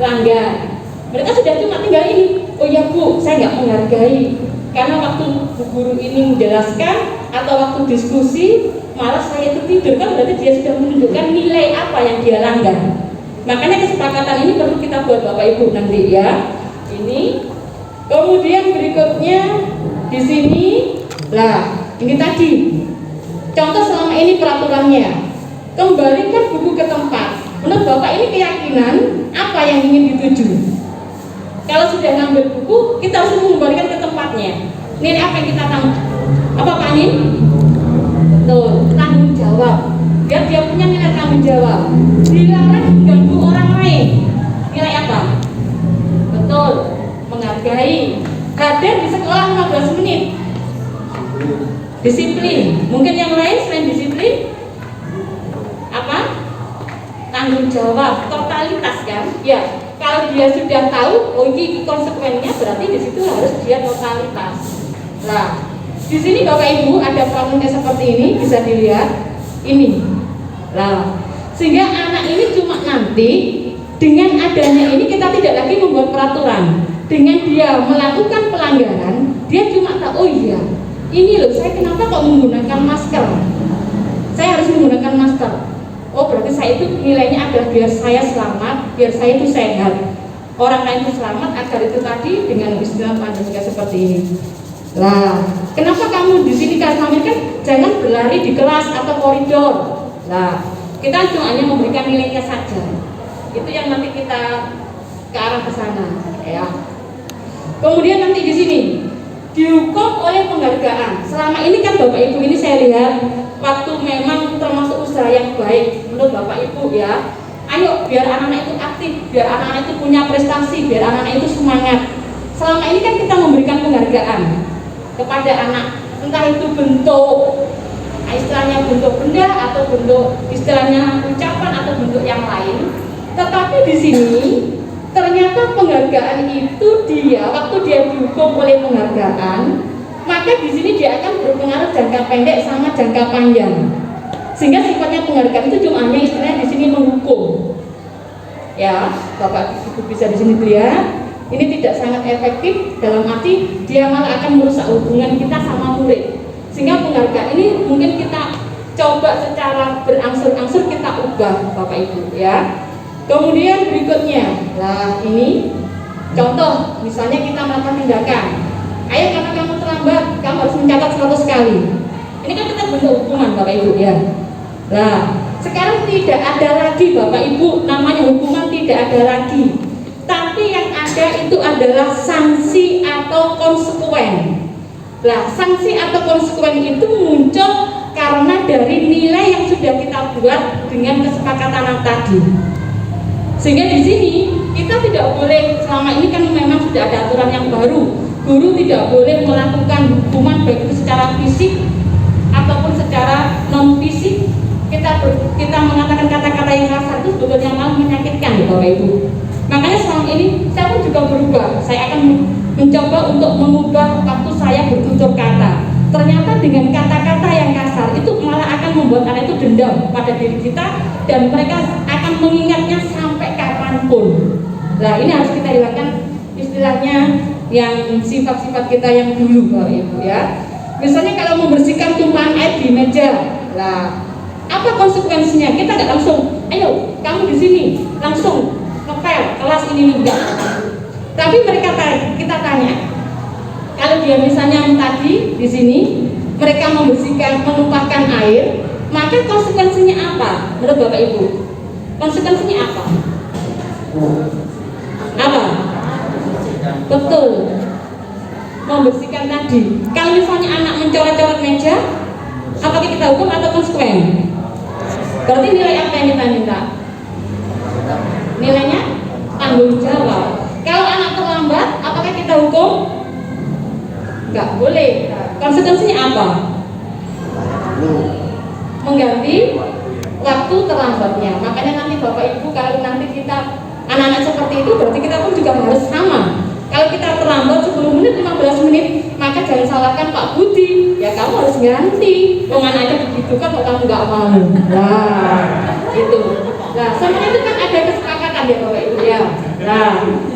langgar? Mereka sudah cuma tinggal ini. Oh ya Bu, saya nggak menghargai karena waktu bu guru ini menjelaskan atau waktu diskusi malah saya itu tidur, kan berarti dia sudah menunjukkan nilai apa yang dia langgar. Makanya kesepakatan ini perlu kita buat Bapak Ibu nanti ya. Ini kemudian berikutnya di sini lah, ini tadi contoh selama ini peraturannya. Kembalikan buku ke tempat. Menurut Bapak ini keyakinan apa yang ingin dituju? Kalau sudah ngambil buku, kita harus mengembalikan ke tempatnya. Nilai apa yang kita tanggung? Apa Pak Anin? Betul, tanggung jawab. Biar dia punya nilai tanggung jawab. Dilarang mengganggu orang lain. Nilai apa? Betul, menghargai. Hadir di sekolah 15 menit. Disiplin. Mungkin yang lain selain disiplin? Apa? Tanggung jawab, totalitas kan? Ya. Kalau dia sudah tahu, oh ini konsekuensinya berarti di situ harus dia totalitas. Nah, di sini Bapak Ibu ada peraturannya seperti ini, bisa dilihat ini. Nah, sehingga anak ini cuma nanti dengan adanya ini kita tidak lagi membuat peraturan. Dengan dia melakukan pelanggaran, dia cuma tahu, oh iya, ini loh saya kenapa kok menggunakan masker? Saya harus menggunakan masker. Oh berarti saya itu nilainya adalah biar saya selamat, biar saya itu sehat, orang lain itu selamat, agar itu tadi dengan istilah Pancasila seperti ini. Lah, kenapa kamu di sini kan jangan berlari di kelas atau koridor. Nah, kita cuma hanya memberikan nilainya saja. Itu yang nanti kita ke arah ke sana, ya. Kemudian nanti di sini dihukum oleh penghargaan. Selama ini kan Bapak Ibu ini saya lihat waktu memang termasuk usaha yang baik menurut Bapak Ibu ya. Ayo biar anak-anak itu aktif, biar anak-anak itu punya prestasi, biar anak-anak itu semangat. Selama ini kan kita memberikan penghargaan kepada anak, entah itu bentuk istilahnya bentuk benda atau bentuk istilahnya ucapan atau bentuk yang lain. Tetapi di sini ternyata penghargaan itu dia waktu dia dihukum oleh penghargaan, maka di sini dia akan berpengaruh jangka pendek sama jangka panjang. Sehingga sifatnya penghargaan itu cuma hanya istilahnya di sini menghukum. Ya, Bapak Ibu bisa di sini lihat, ini tidak sangat efektif dalam arti dia malah akan merusak hubungan kita sama murid. Sehingga penghargaan ini mungkin kita coba secara berangsur-angsur kita ubah Bapak Ibu ya. Kemudian berikutnya, nah ini contoh misalnya kita melakukan tindakan. Ayo karena kamu terlambat, kamu harus mencatat 100 kali. Ini kan kita bentuk hukuman Bapak Ibu ya. Nah, sekarang tidak ada lagi Bapak Ibu namanya hukuman, tidak ada lagi. Tapi yang ada itu adalah sanksi atau konsekuen. Nah, sanksi atau konsekuen itu muncul karena dari nilai yang sudah kita buat dengan kesepakatan tadi. Sehingga di sini kita tidak boleh, selama ini kan memang sudah ada aturan yang baru, guru tidak boleh melakukan hukuman baik itu secara fisik ataupun secara non fisik. Kita mengatakan kata-kata yang kasar itu sebetulnya malah menyakitkan ya Bapak Ibu. Makanya selama ini saya pun juga berubah. Saya akan mencoba untuk mengubah waktu saya bertutur kata. Ternyata dengan kata-kata yang kasar itu malah akan membuat anak itu dendam pada diri kita dan mereka akan mengingatnya sampai kapanpun. Nah, ini harus kita hilangkan istilahnya yang sifat-sifat kita yang dulu Bapak Ibu ya. Misalnya kalau membersihkan tumpahan air di meja, lah apa konsekuensinya? Kita nggak langsung, ayo kamu di sini langsung ngepel kelas ini enggak. Tapi kita tanya, kalau dia misalnya tadi di sini mereka menumpahkan air, maka konsekuensinya apa? Menurut Bapak Ibu, konsekuensinya apa? Apa? Betul, membersihkan tadi. Kalau misalnya anak mencoret-coret meja, apakah kita hukum atau konsekuen? Berarti nilai apa yang kita minta? Nilainya tanggung jawab. Kalau anak terlambat, apakah kita hukum? Nggak boleh. Konsekuensinya apa? Mengganti waktu terlambatnya. Makanya nanti Bapak Ibu, kalau nanti kita anak-anak seperti itu, berarti kita pun juga harus sama. Kalau kita terlambat 10 menit, 15 menit, maka jangan salahkan Pak Budi. Ya kamu harus ganti. Anaknya begitu kan kok kamu nggak mau. Nah, gitu. Nah, sama itu kan ada kesepakatan ya Bapak Ibu ya. Nah,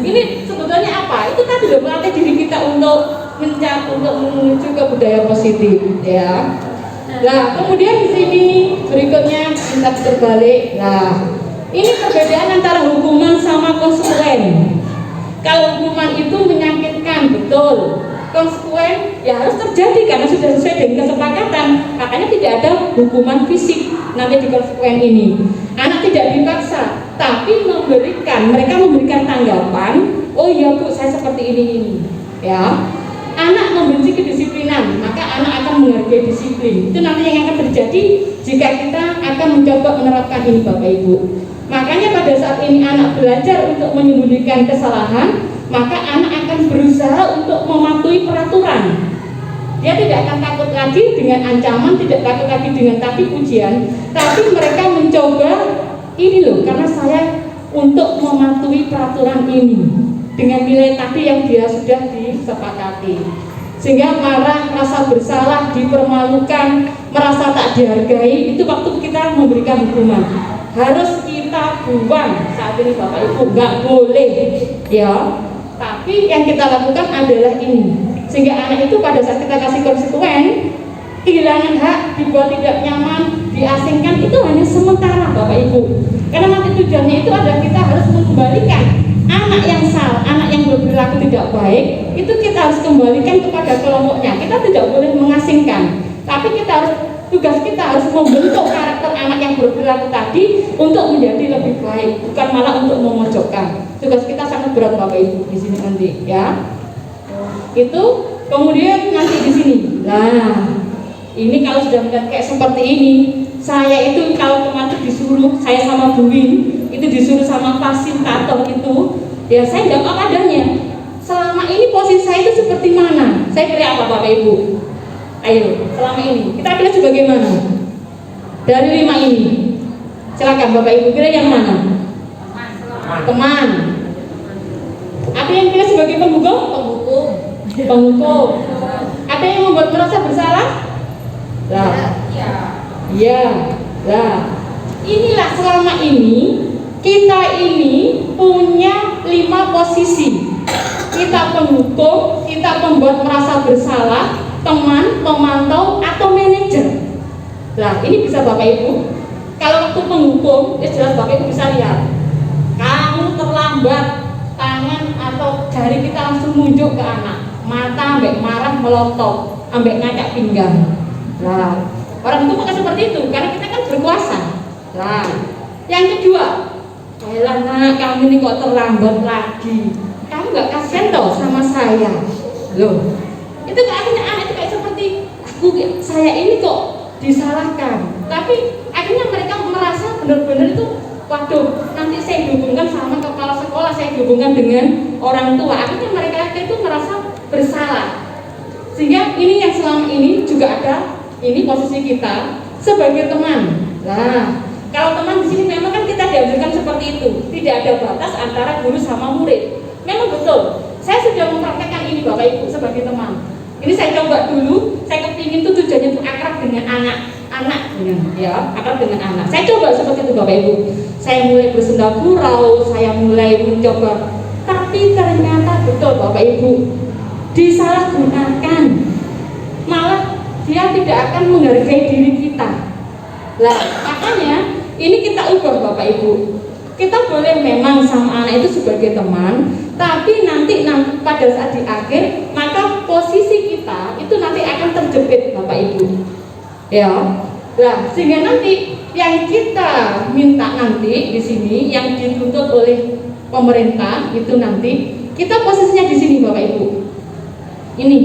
ini sebetulnya apa? Itu tadi loh, melatih diri kita untuk menuju ke budaya positif ya. Nah, kemudian di sini berikutnya kita terbalik. Nah, ini perbedaan antara hukuman sama konsekuen. Kalau hukuman itu menyakitkan, betul. Konsekuen ya harus terjadi karena sudah sesuai dengan kesepakatan. Makanya tidak ada hukuman fisik nanti di konsekuen ini. Anak tidak dipaksa, tapi mereka memberikan tanggapan. Oh iya Bu, saya seperti ini. Ya, anak membenci kedisiplinan, maka anak akan menghargai disiplin. Itu nanti yang akan terjadi jika kita akan mencoba menerapkan ini Bapak Ibu. Makanya pada saat ini anak belajar untuk menyembunyikan kesalahan, maka anak akan berusaha untuk mematuhi peraturan. Dia tidak akan takut lagi dengan ancaman, tidak takut lagi dengan tapi ujian, tapi mereka mencoba ini loh, karena saya untuk mematuhi peraturan ini dengan nilai tadi yang dia sudah disepakati. Sehingga marah, merasa bersalah, dipermalukan, merasa tak dihargai, itu waktu kita memberikan hukuman. Harus kita buang saat ini Bapak Ibu, nggak boleh ya. Tapi yang kita lakukan adalah ini, sehingga anak itu pada saat kita kasih konsekuen, kehilangan hak, dibuat tidak nyaman, diasingkan, itu hanya sementara Bapak Ibu. Karena nanti tujuannya itu adalah kita harus mengembalikan anak yang salah, anak yang berperilaku tidak baik, itu kita harus kembalikan kepada kelompoknya. Kita tidak boleh mengasingkan, tapi tugas kita harus membentuk karakter anak yang berperilaku tadi untuk menjadi lebih baik, bukan malah untuk memojokkan. Tugas kita sangat berat Bapak Ibu di sini nanti ya. Itu kemudian nanti di sini. Nah, ini kalau sudah melihat kayak seperti ini, saya itu kalau kemarin disuruh, saya sama Bu Win itu disuruh sama fasilitator itu, ya saya jawab apa adanya. Selama ini posisi saya itu seperti mana? Saya pilih apa Bapak Ibu? Ayo, selama ini kita pilih sebagai mana? Dari 5 ini, silakan Bapak Ibu pilih yang mana? Teman. Ada yang pilih sebagai penghukum? Penghukum. Ada yang membuat merasa bersalah? Lah, iya. Lah, inilah selama ini kita ini punya 5 posisi. Kita penghukum, kita pembuat merasa bersalah, teman, pemantau, atau manajer. Nah, ini bisa Bapak Ibu. Kalau waktu penghukum, ya jelas Bapak Ibu bisa lihat. Kamu terlambat, tangan atau jari kita langsung nunjuk ke anak. Mata ambek marah melotot, ambek ngacak pinggang. Nah, orang itu bukan seperti itu, karena kita kan berkuasa. Nah, yang kedua, nak, kamu ini kok terlambat lagi. Kamu nggak kasihan toh sama saya loh. Itu akhirnya anak itu kayak seperti saya ini kok disalahkan, tapi akhirnya mereka merasa benar-benar itu waduh, nanti saya dihubungkan sama kepala sekolah, saya dihubungkan dengan orang tua. Akhirnya mereka itu merasa bersalah. Sehingga ini yang selama ini juga ada, ini posisi kita sebagai teman. Nah, kalau teman di sini memang kan kita diajarkan seperti itu, tidak ada batas antara guru sama murid. Memang betul. Saya sudah mempraktekkan ini Bapak Ibu sebagai teman. Ini saya coba dulu, saya kepingin tuh tujuannya itu akrab dengan anak dengan ya, akrab dengan anak. Saya coba seperti itu Bapak Ibu. Saya mulai bersenda gurau, saya mulai mencoba. Tapi ternyata betul Bapak Ibu, disalahgunakan. Malah dia tidak akan menghargai diri kita. Lah, makanya ini kita ubah Bapak Ibu. Kita boleh memang sama anak itu sebagai teman, tapi nanti pada saat di akhir, maka posisi kita itu nanti akan terjepit Bapak Ibu. Ya. Nah, sehingga nanti yang kita minta nanti di sini yang dituntut oleh pemerintah itu nanti kita posisinya di sini Bapak Ibu. Ini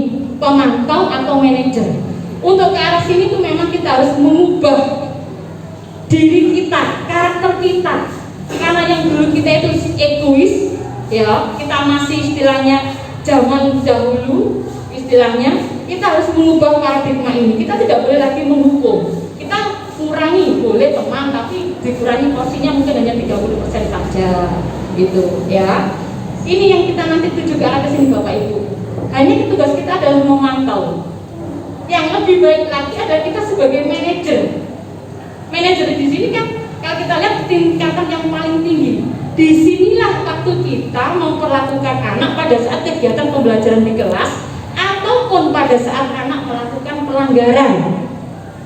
pemantau atau manajer. Untuk ke arah sini tuh memang kita harus mengubah diri kita, karakter kita. Karena yang dulu kita itu egois, ya, kita masih istilahnya zaman dahulu, istilahnya kita harus mengubah paradigma ini. Kita tidak boleh lagi menghukum. Kita kurangi, boleh teman, tapi dikurangi porsinya mungkin hanya 30% saja, gitu, ya. Ini yang kita nanti tuju ke arah ke sini Bapak Ibu. Hanya tugas kita adalah memantau. Yang lebih baik lagi adalah kita sebagai manajer. Manajer di sini kan kalau kita lihat tingkatan yang paling tinggi. Disinilah waktu kita memperlakukan anak pada saat kegiatan pembelajaran di kelas ataupun pada saat anak melakukan pelanggaran.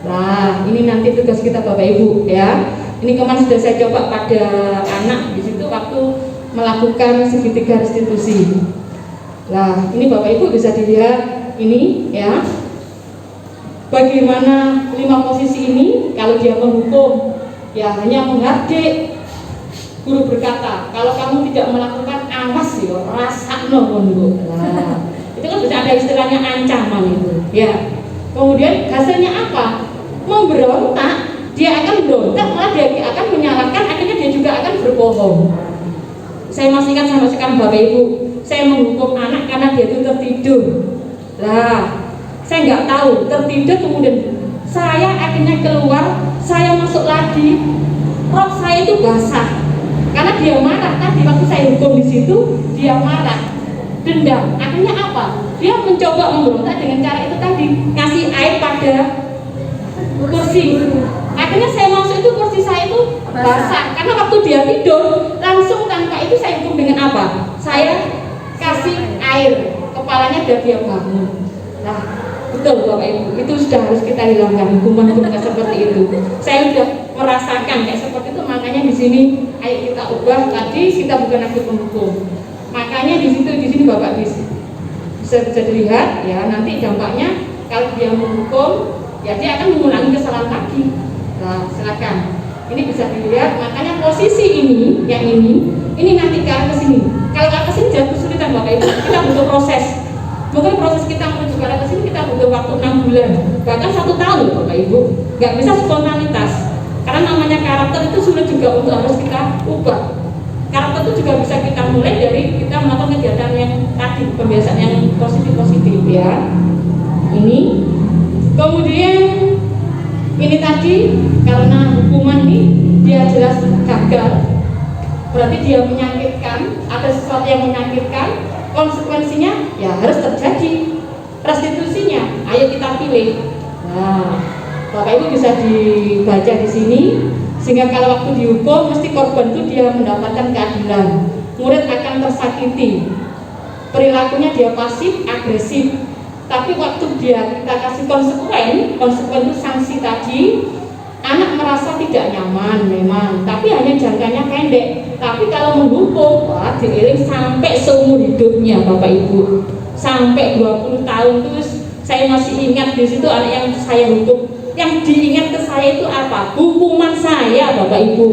Nah, ini nanti tugas kita Bapak Ibu ya. Ini kemarin sudah saya coba pada anak di situ waktu melakukan segitiga restitusi. Nah, ini Bapak Ibu bisa dilihat ini ya. Bagaimana 5 posisi ini kalau dia menghukum ya hanya menghardik. Guru berkata, kalau kamu tidak melakukan awas ya rasakno ngono. Nah, itu kan bisa ada istilahnya ancaman itu, ya. Kemudian hasilnya apa? Memberontak, dia akan berontak, malah dia akan menyalahkan, akhirnya dia juga akan berbohong. Saya masih ingat sampai sekarang Bapak Ibu, saya menghukum anak karena dia itu tertidur. Lah, saya nggak tahu tertidur, kemudian saya akhirnya keluar, saya masuk lagi, rok saya itu basah. Karena dia marah tadi waktu saya hukum di situ, dia marah, dendam. Akhirnya apa? Dia mencoba memberontak dengan cara itu tadi, kasih air pada kursi. Akhirnya saya masuk itu kursi saya itu basah. Karena waktu dia tidur, langsung tanpa itu saya hukum dengan apa? Saya kasih air, kepalanya biar dia bangun. Nah, betul Bapak Ibu, itu sudah harus kita hilangkan hukuman-hukuman seperti itu. Saya sudah merasakan kayak seperti itu, makanya di sini ayo kita ubah. Tadi kita bukan lagi penghukum, makanya di sini Bapak bisa dilihat ya nanti dampaknya kalau dia menghukum ya dia akan mengulangi kesalahan lagi. Nah silakan, ini bisa dilihat. Makanya posisi ini, yang ini nanti ke arah sini. Kalau ke sini jangan kesulitan Bapak Ibu, kita butuh proses. Mungkin proses kita menuju ke arah sini kita butuh waktu 6 bulan, bahkan 1 tahun Bapak Ibu. Nggak bisa spontanitas. Karena namanya karakter itu sulit juga untuk harus kita ubah. Karakter itu juga bisa kita mulai dari kita melakukan kegiatan yang tadi, pembiasaan yang positif-positif ya. Ini, kemudian ini tadi karena hukuman ini dia jelas gagal, berarti dia menyakitkan, ada sesuatu yang menyakitkan, konsekuensinya ya harus terjadi. Restitusinya, ayo kita pilih. Nah. Bapak Ibu bisa dibaca di sini, sehingga kalau waktu dihukum mesti korban itu dia mendapatkan keadilan. Murid akan tersakiti, perilakunya dia pasif, agresif. Tapi waktu kita kasih konsekuen itu sanksi tadi, anak merasa tidak nyaman memang, tapi hanya jangkanya pendek. Tapi kalau menghukum, wah diiling sampai seumur hidupnya Bapak Ibu, sampai 20 tahun. Terus saya masih ingat di situ anak yang saya hukum. Yang diingat ke saya itu apa? Hukuman saya Bapak Ibu.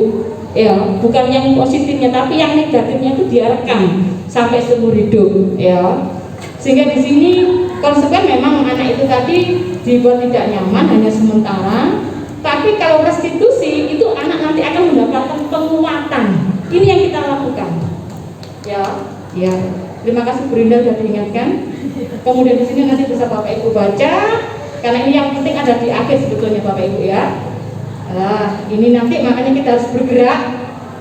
ya, bukan yang positifnya, tapi yang negatifnya itu dia rekam sampai seumur hidup, ya. Sehingga di sini konsekuen memang anak itu tadi dibuat tidak nyaman hanya sementara, tapi kalau restitusi itu anak nanti akan mendapatkan penguatan. Ini yang kita lakukan, ya. Terima kasih Bu Rinda sudah diingatkan. Kemudian di sini nanti bisa Bapak Ibu baca, karena ini yang penting ada di akhir sebetulnya Bapak Ibu ya. Ini nanti makanya kita harus bergerak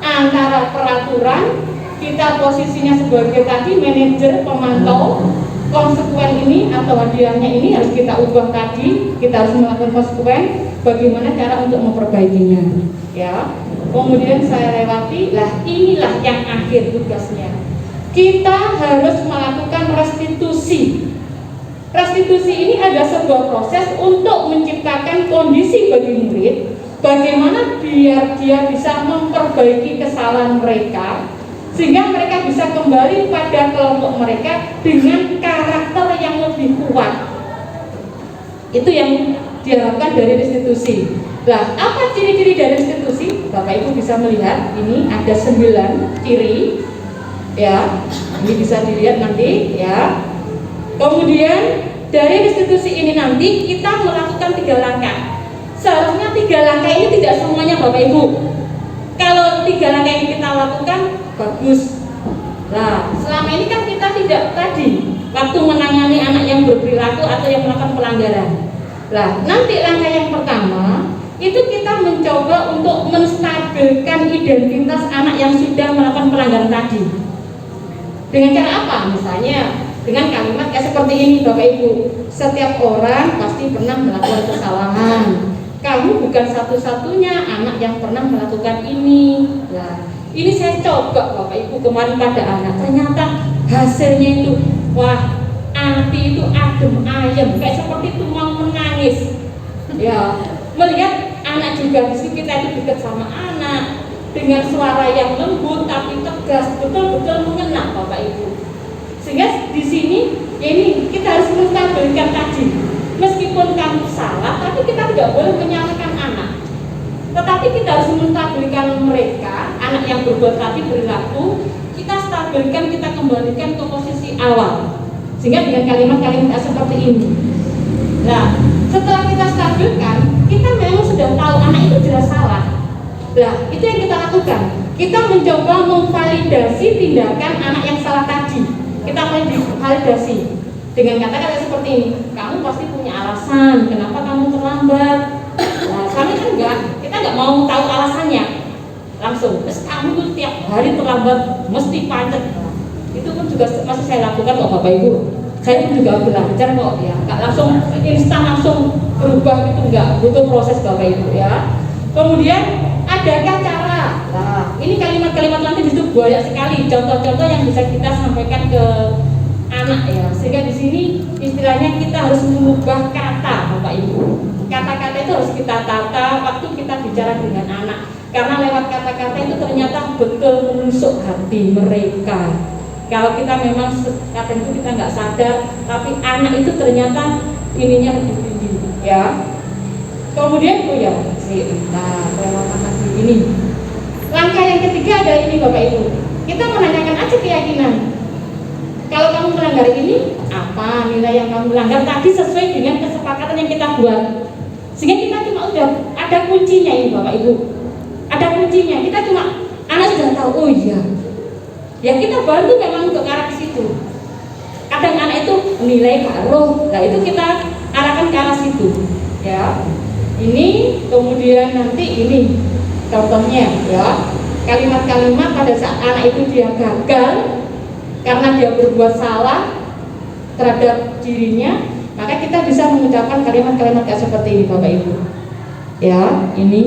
antara peraturan, kita posisinya sebagai tadi manajer pemantau, konsekuen ini atau hadiahnya ini harus kita ubah tadi, kita harus melakukan konsekuen, bagaimana cara untuk memperbaikinya, ya. Kemudian saya lewati, inilah yang akhir tugasnya. Kita harus melakukan restitusi. Restitusi ini ada sebuah proses untuk menciptakan kondisi bagi murid, bagaimana biar dia bisa memperbaiki kesalahan mereka, sehingga mereka bisa kembali pada kelompok mereka dengan karakter yang lebih kuat. Itu yang diharapkan dari restitusi. Apa ciri-ciri dari restitusi? Bapak Ibu bisa melihat, ini ada 9 ciri, ya. Ini bisa dilihat nanti, ya. Kemudian dari restitusi ini nanti kita melakukan 3 langkah. Seharusnya 3 langkah ini tidak semuanya Bapak Ibu. Kalau 3 langkah ini kita lakukan, bagus. Selama ini kan kita tidak tadi waktu menangani anak yang berperilaku atau yang melakukan pelanggaran. Nanti langkah yang pertama itu kita mencoba untuk menstabilkan identitas anak yang sudah melakukan pelanggaran tadi. Dengan cara apa? Misalnya dengan kalimat kayak seperti ini Bapak Ibu. Setiap orang pasti pernah melakukan kesalahan. Kamu bukan satu-satunya anak yang pernah melakukan ini. Ini saya coba Bapak Ibu kemarin pada anak, ternyata hasilnya itu, wah, Anti itu adem ayem, kayak seperti itu mau menangis. Ya, melihat anak juga di sini, kita itu dekat sama anak dengan suara yang lembut tapi tegas, betul-betul mengena Bapak Ibu. Sehingga di sini ya ini kita harus menstabilkan tadi. Meskipun kamu salah, tapi kita tidak boleh menyalahkan anak. Tetapi kita harus menstabilkan mereka, anak yang berbuat tadi perilaku, kita stabilkan, kita kembalikan ke posisi awal. Sehingga dengan kalimat-kalimat seperti ini. Setelah kita stabilkan, kita memang sudah tahu anak itu jelas salah. Itu yang kita lakukan. Kita mencoba memvalidasi tindakan anak yang salah tadi. Kita validasi dengan kata-kata seperti ini. Kamu pasti punya alasan kenapa kamu terlambat. Kami kan enggak, kita nggak mau tahu alasannya langsung. Terus kamu tuh tiap hari terlambat, mesti pancet. Itu pun juga masih saya lakukan kok Bapak Ibu. Saya pun juga belajar kok ya, nggak langsung instan langsung berubah gitu, nggak, butuh proses Bapak Ibu ya. Kemudian adakah cara? Ini kalimat-kalimat nanti itu banyak sekali contoh-contoh yang bisa kita sampaikan ke anak ya. Sehingga di sini istilahnya kita harus mengubah kata Bapak Ibu. Kata-kata itu harus kita tata waktu kita bicara dengan anak, karena lewat kata-kata itu ternyata betul menusuk hati mereka. Kalau kita memang kadang itu kita nggak sadar, tapi anak itu ternyata ininya lebih tinggi ya. Kemudian kelewatan lagi ini. Langkah yang ketiga ada ini Bapak Ibu. Kita menanyakan aja keyakinan. Kalau kamu melanggar ini, apa nilai yang kamu melanggar tadi sesuai dengan kesepakatan yang kita buat. Sehingga kita cuma udah ada kuncinya ini Bapak Ibu. Ada kuncinya. Kita cuma anak sudah tahu, oh iya. Ya kita bantu memang untuk arah ke situ. Kadang anak itu nilai karo, itu kita arahkan ke arah situ. Ya. Ini kemudian nanti ini contohnya ya. Kalimat-kalimat pada saat anak itu dia gagal karena dia berbuat salah terhadap dirinya, maka kita bisa mengucapkan kalimat-kalimat kayak seperti ini Bapak Ibu. Ya, ini.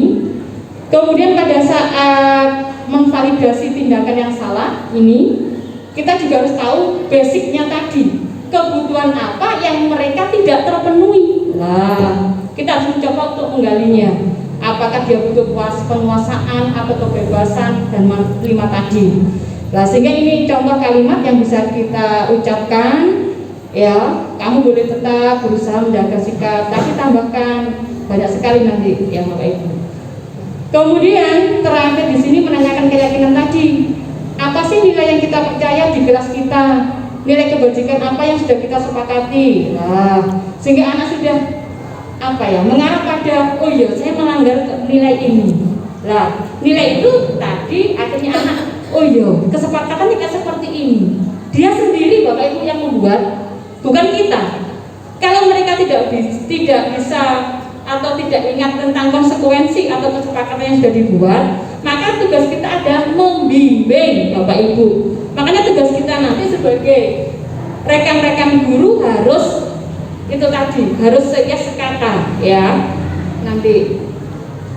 Kemudian pada saat memvalidasi tindakan yang salah ini, kita juga harus tahu basicnya tadi, kebutuhan apa yang mereka tidak terpenuhi. Kita harus mencoba untuk menggalinya. Apakah dia butuh penguasaan atau kebebasan dan 5 tadi. Sehingga ini contoh kalimat yang bisa kita ucapkan. Ya, kamu boleh tetap berusaha menjaga sikap, tapi tambahkan banyak sekali nanti ya Bapak Ibu. Kemudian terakhir di sini menanyakan keyakinan tadi. Apa sih nilai yang kita percaya di kelas kita? Nilai kebajikan apa yang sudah kita sepakati? Nah, sehingga anak sudah mengarah pada, oh iya saya melanggar nilai ini. Nah, nilai itu tadi akhirnya anak, oh iya kesepakatan kita seperti ini. Dia sendiri Bapak Ibu yang membuat, bukan kita. Kalau mereka tidak bisa atau tidak ingat tentang konsekuensi atau kesepakatan yang sudah dibuat, maka tugas kita adalah membimbing Bapak Ibu. Makanya tugas kita nanti sebagai rekan-rekan guru harus itu tadi, harus sekata ya. Nanti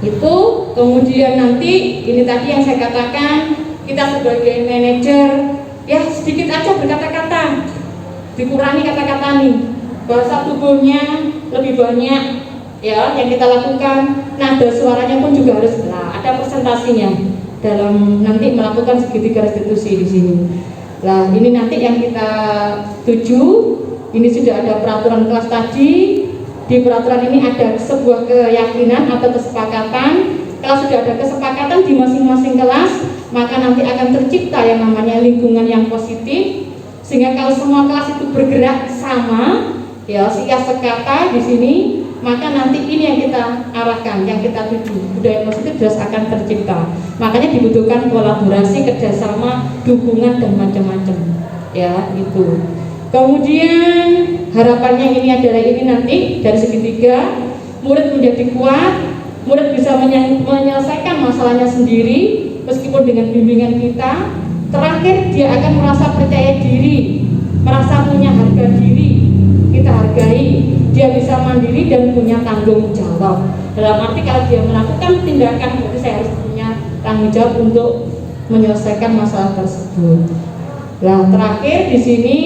itu kemudian nanti ini tadi yang saya katakan, kita sebagai manajer ya sedikit aja berkata-kata, dikurangi kata-kata nih, bahasa tubuhnya lebih banyak ya yang kita lakukan, nada suaranya pun juga harus ada presentasinya dalam nanti melakukan segitiga restitusi di sini. Nah ini nanti yang kita tuju, ini sudah ada peraturan kelas tadi. Di peraturan ini ada sebuah keyakinan atau kesepakatan. Kalau sudah ada kesepakatan di masing-masing kelas, maka nanti akan tercipta yang namanya lingkungan yang positif. Sehingga kalau semua kelas itu bergerak sama, ya sekata di sini, maka nanti ini yang kita arahkan, yang kita tuju, budaya positif jelas akan tercipta. Makanya dibutuhkan kolaborasi, kerjasama, dukungan dan macam-macam, ya itu. Kemudian harapannya ini adalah ini nanti dari segitiga, murid menjadi kuat, murid bisa menyelesaikan masalahnya sendiri meskipun dengan bimbingan kita. Terakhir dia akan merasa percaya diri, merasa punya harga diri, kita hargai, dia bisa mandiri dan punya tanggung jawab. Dalam arti kalau dia melakukan tindakan, berarti saya harus punya tanggung jawab untuk menyelesaikan masalah tersebut. Nah, terakhir di sini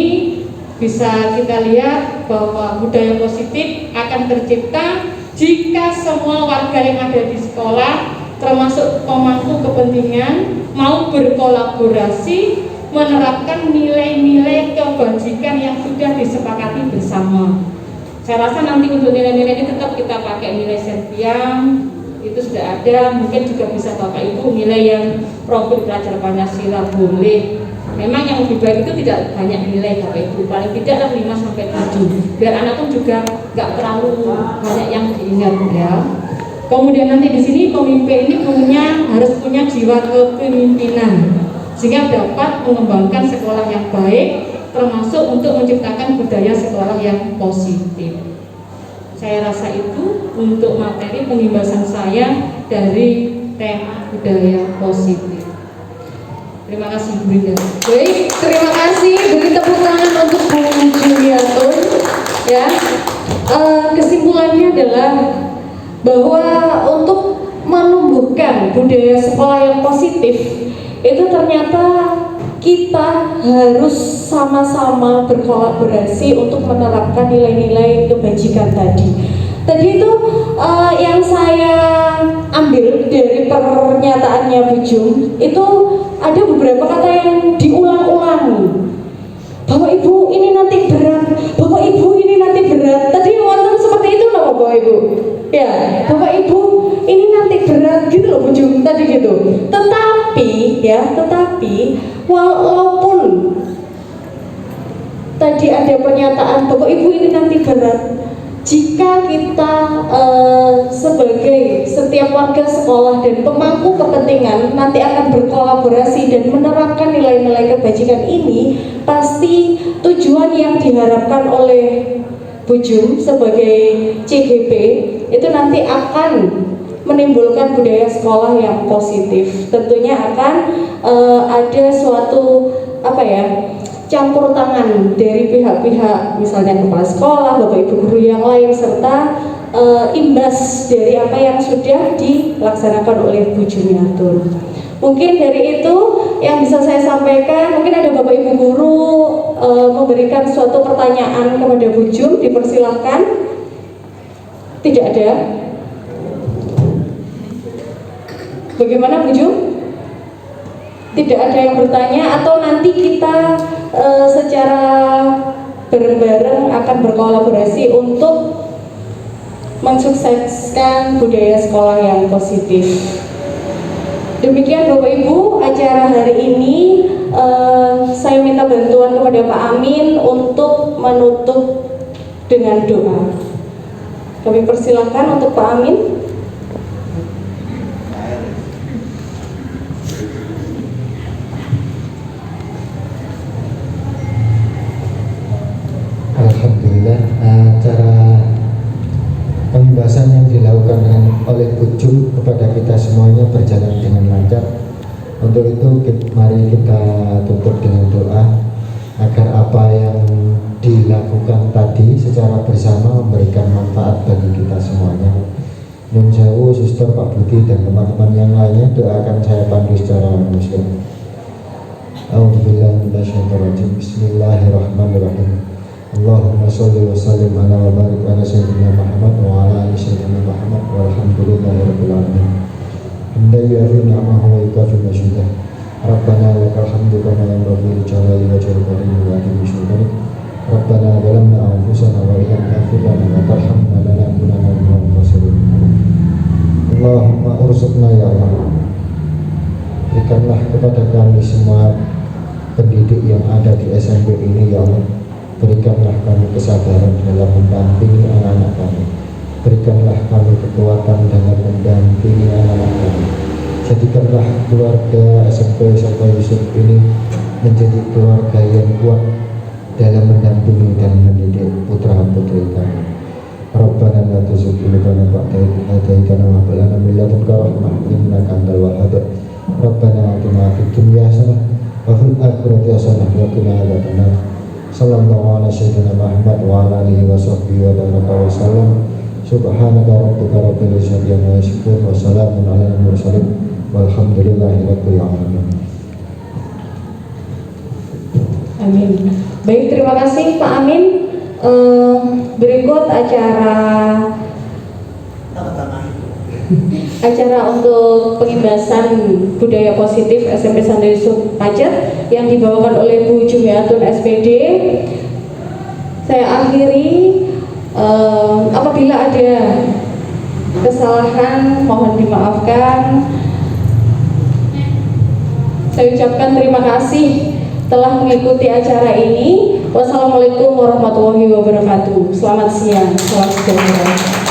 bisa kita lihat bahwa budaya positif akan tercipta jika semua warga yang ada di sekolah, termasuk pemangku kepentingan, mau berkolaborasi menerapkan nilai-nilai kebajikan yang sudah disepakati bersama. Saya rasa nanti untuk nilai-nilai ini tetap kita pakai nilai Serviam, itu sudah ada. Mungkin juga bisa Bapak Ibu nilai yang profil pelajar Pancasila boleh. Memang yang lebih baik itu tidak banyak nilai Bapak Ibu, paling tidak 5-7, biar anak pun juga nggak terlalu banyak yang diingat ya. Kemudian nanti di sini pemimpin ini harus punya jiwa kepemimpinan sehingga dapat mengembangkan sekolah yang baik, termasuk untuk menciptakan budaya sekolah yang positif. Saya rasa itu untuk materi pengimbasan saya dari tema budaya positif. Terima kasih Bu Rida. Baik, terima kasih. Beri tepuk tangan untuk Bu Juliatun. Ya, kesimpulannya adalah bahwa untuk menumbuhkan budaya sekolah yang positif itu ternyata kita harus sama-sama berkolaborasi untuk menerapkan nilai-nilai kebajikan tadi. Tadi itu yang saya ambil dari pernyataannya Bu Jum, itu ada beberapa kata yang diulang-ulang. Bapak Ibu ini nanti berat, Bapak Ibu ini nanti berat. Tadi wonten seperti itu loh Bapak Ibu. Ya, Bapak Ibu ini nanti berat gitu loh Bu Jum tadi gitu. Tetapi walaupun tadi ada pernyataan Bapak Ibu ini nanti berat, jika kita sebagai setiap warga sekolah dan pemangku kepentingan nanti akan berkolaborasi dan menerapkan nilai-nilai kebajikan ini, pasti tujuan yang diharapkan oleh Bu Jum sebagai CGP itu nanti akan menimbulkan budaya sekolah yang positif. Tentunya akan ada suatu campur tangan dari pihak-pihak, misalnya kepala sekolah, Bapak Ibu guru yang lain, serta imbas dari apa yang sudah dilaksanakan oleh Bu Jumiatun. Mungkin dari itu yang bisa saya sampaikan. Mungkin ada Bapak Ibu guru memberikan suatu pertanyaan kepada Bu Jum, dipersilahkan. Tidak ada. Bagaimana Bu Jum? Tidak ada yang bertanya, atau nanti kita secara bareng-bareng akan berkolaborasi untuk mensukseskan budaya sekolah yang positif. Demikian Bapak Ibu acara hari ini. Saya minta bantuan kepada Pak Amin untuk menutup dengan doa. Kami persilahkan untuk Pak Amin. Alhamdulillah, acara pembahasan yang dilakukan oleh Bu Jum kepada kita semuanya berjalan dengan lancar. Untuk itu mari kita tutup dengan doa agar apa yang dilakukan tadi secara bersama memberikan manfaat bagi kita semuanya. Nun sewu, Suster, Pak Budi dan teman-teman yang lainnya, doakan saya pandu secara muslim. A'udzubillahi minasyaitonirrajim. Bismillahirrahmanirrahim. Allahumma sholli wa sallim ala wa barik ala sayyidina Muhammad wa ala ali sayyidina Muhammad walhamdulillahi rabbil alamin. Hamdan yu'afi ni'amahu wa yukafi masyudah. Rabbana lakal hamdu kama yanbaghi li jalali wajhika wa li sultanik. Rabbana zalamna anfusana wa illam taghfir lana wa tarhamna lanakunanna minal khasirin. Allahumma urzuqna ya Allah. Berikanlah kepada kami semua pendidik yang ada di SMP ini ya Allah. Berikanlah kami kesabaran dalam mendampingi anak-anak kami. Berikanlah kami kekuatan dalam mendampingi anak-anak kami. Jadikanlah keluarga SMP Sapa Yusuf ini menjadi keluarga yang kuat dalam mendampingi dan mendidik putra-putri kami. Rabbana la tuzigh qulubana ba'da idh hadaytana wa hab lana min ladunka rahmah innaka antal wahhab. Rabbana atina fid dunya hasanah wa fil akhirati hasanah wa qina adzabannar. Sallallahu ala sayyidina Muhammad wa ala alihi wa sahbihi wa baraka wa sallam. Subhanaka rabbika rabbil izzati amma yasifun wa salamun alal mursalin walhamdulillahi rabbil alamin. Amin. Baik, terima kasih Pak Amin. Berikut acara untuk pengibasan budaya positif SMP Santo Yusuf Pacet yang dibawakan oleh Bu Jumiatun SPD. Saya akhiri. Apabila ada kesalahan mohon dimaafkan. Saya ucapkan terima kasih telah mengikuti acara ini. Wassalamualaikum warahmatullahi wabarakatuh. Selamat siang, salam sejahtera.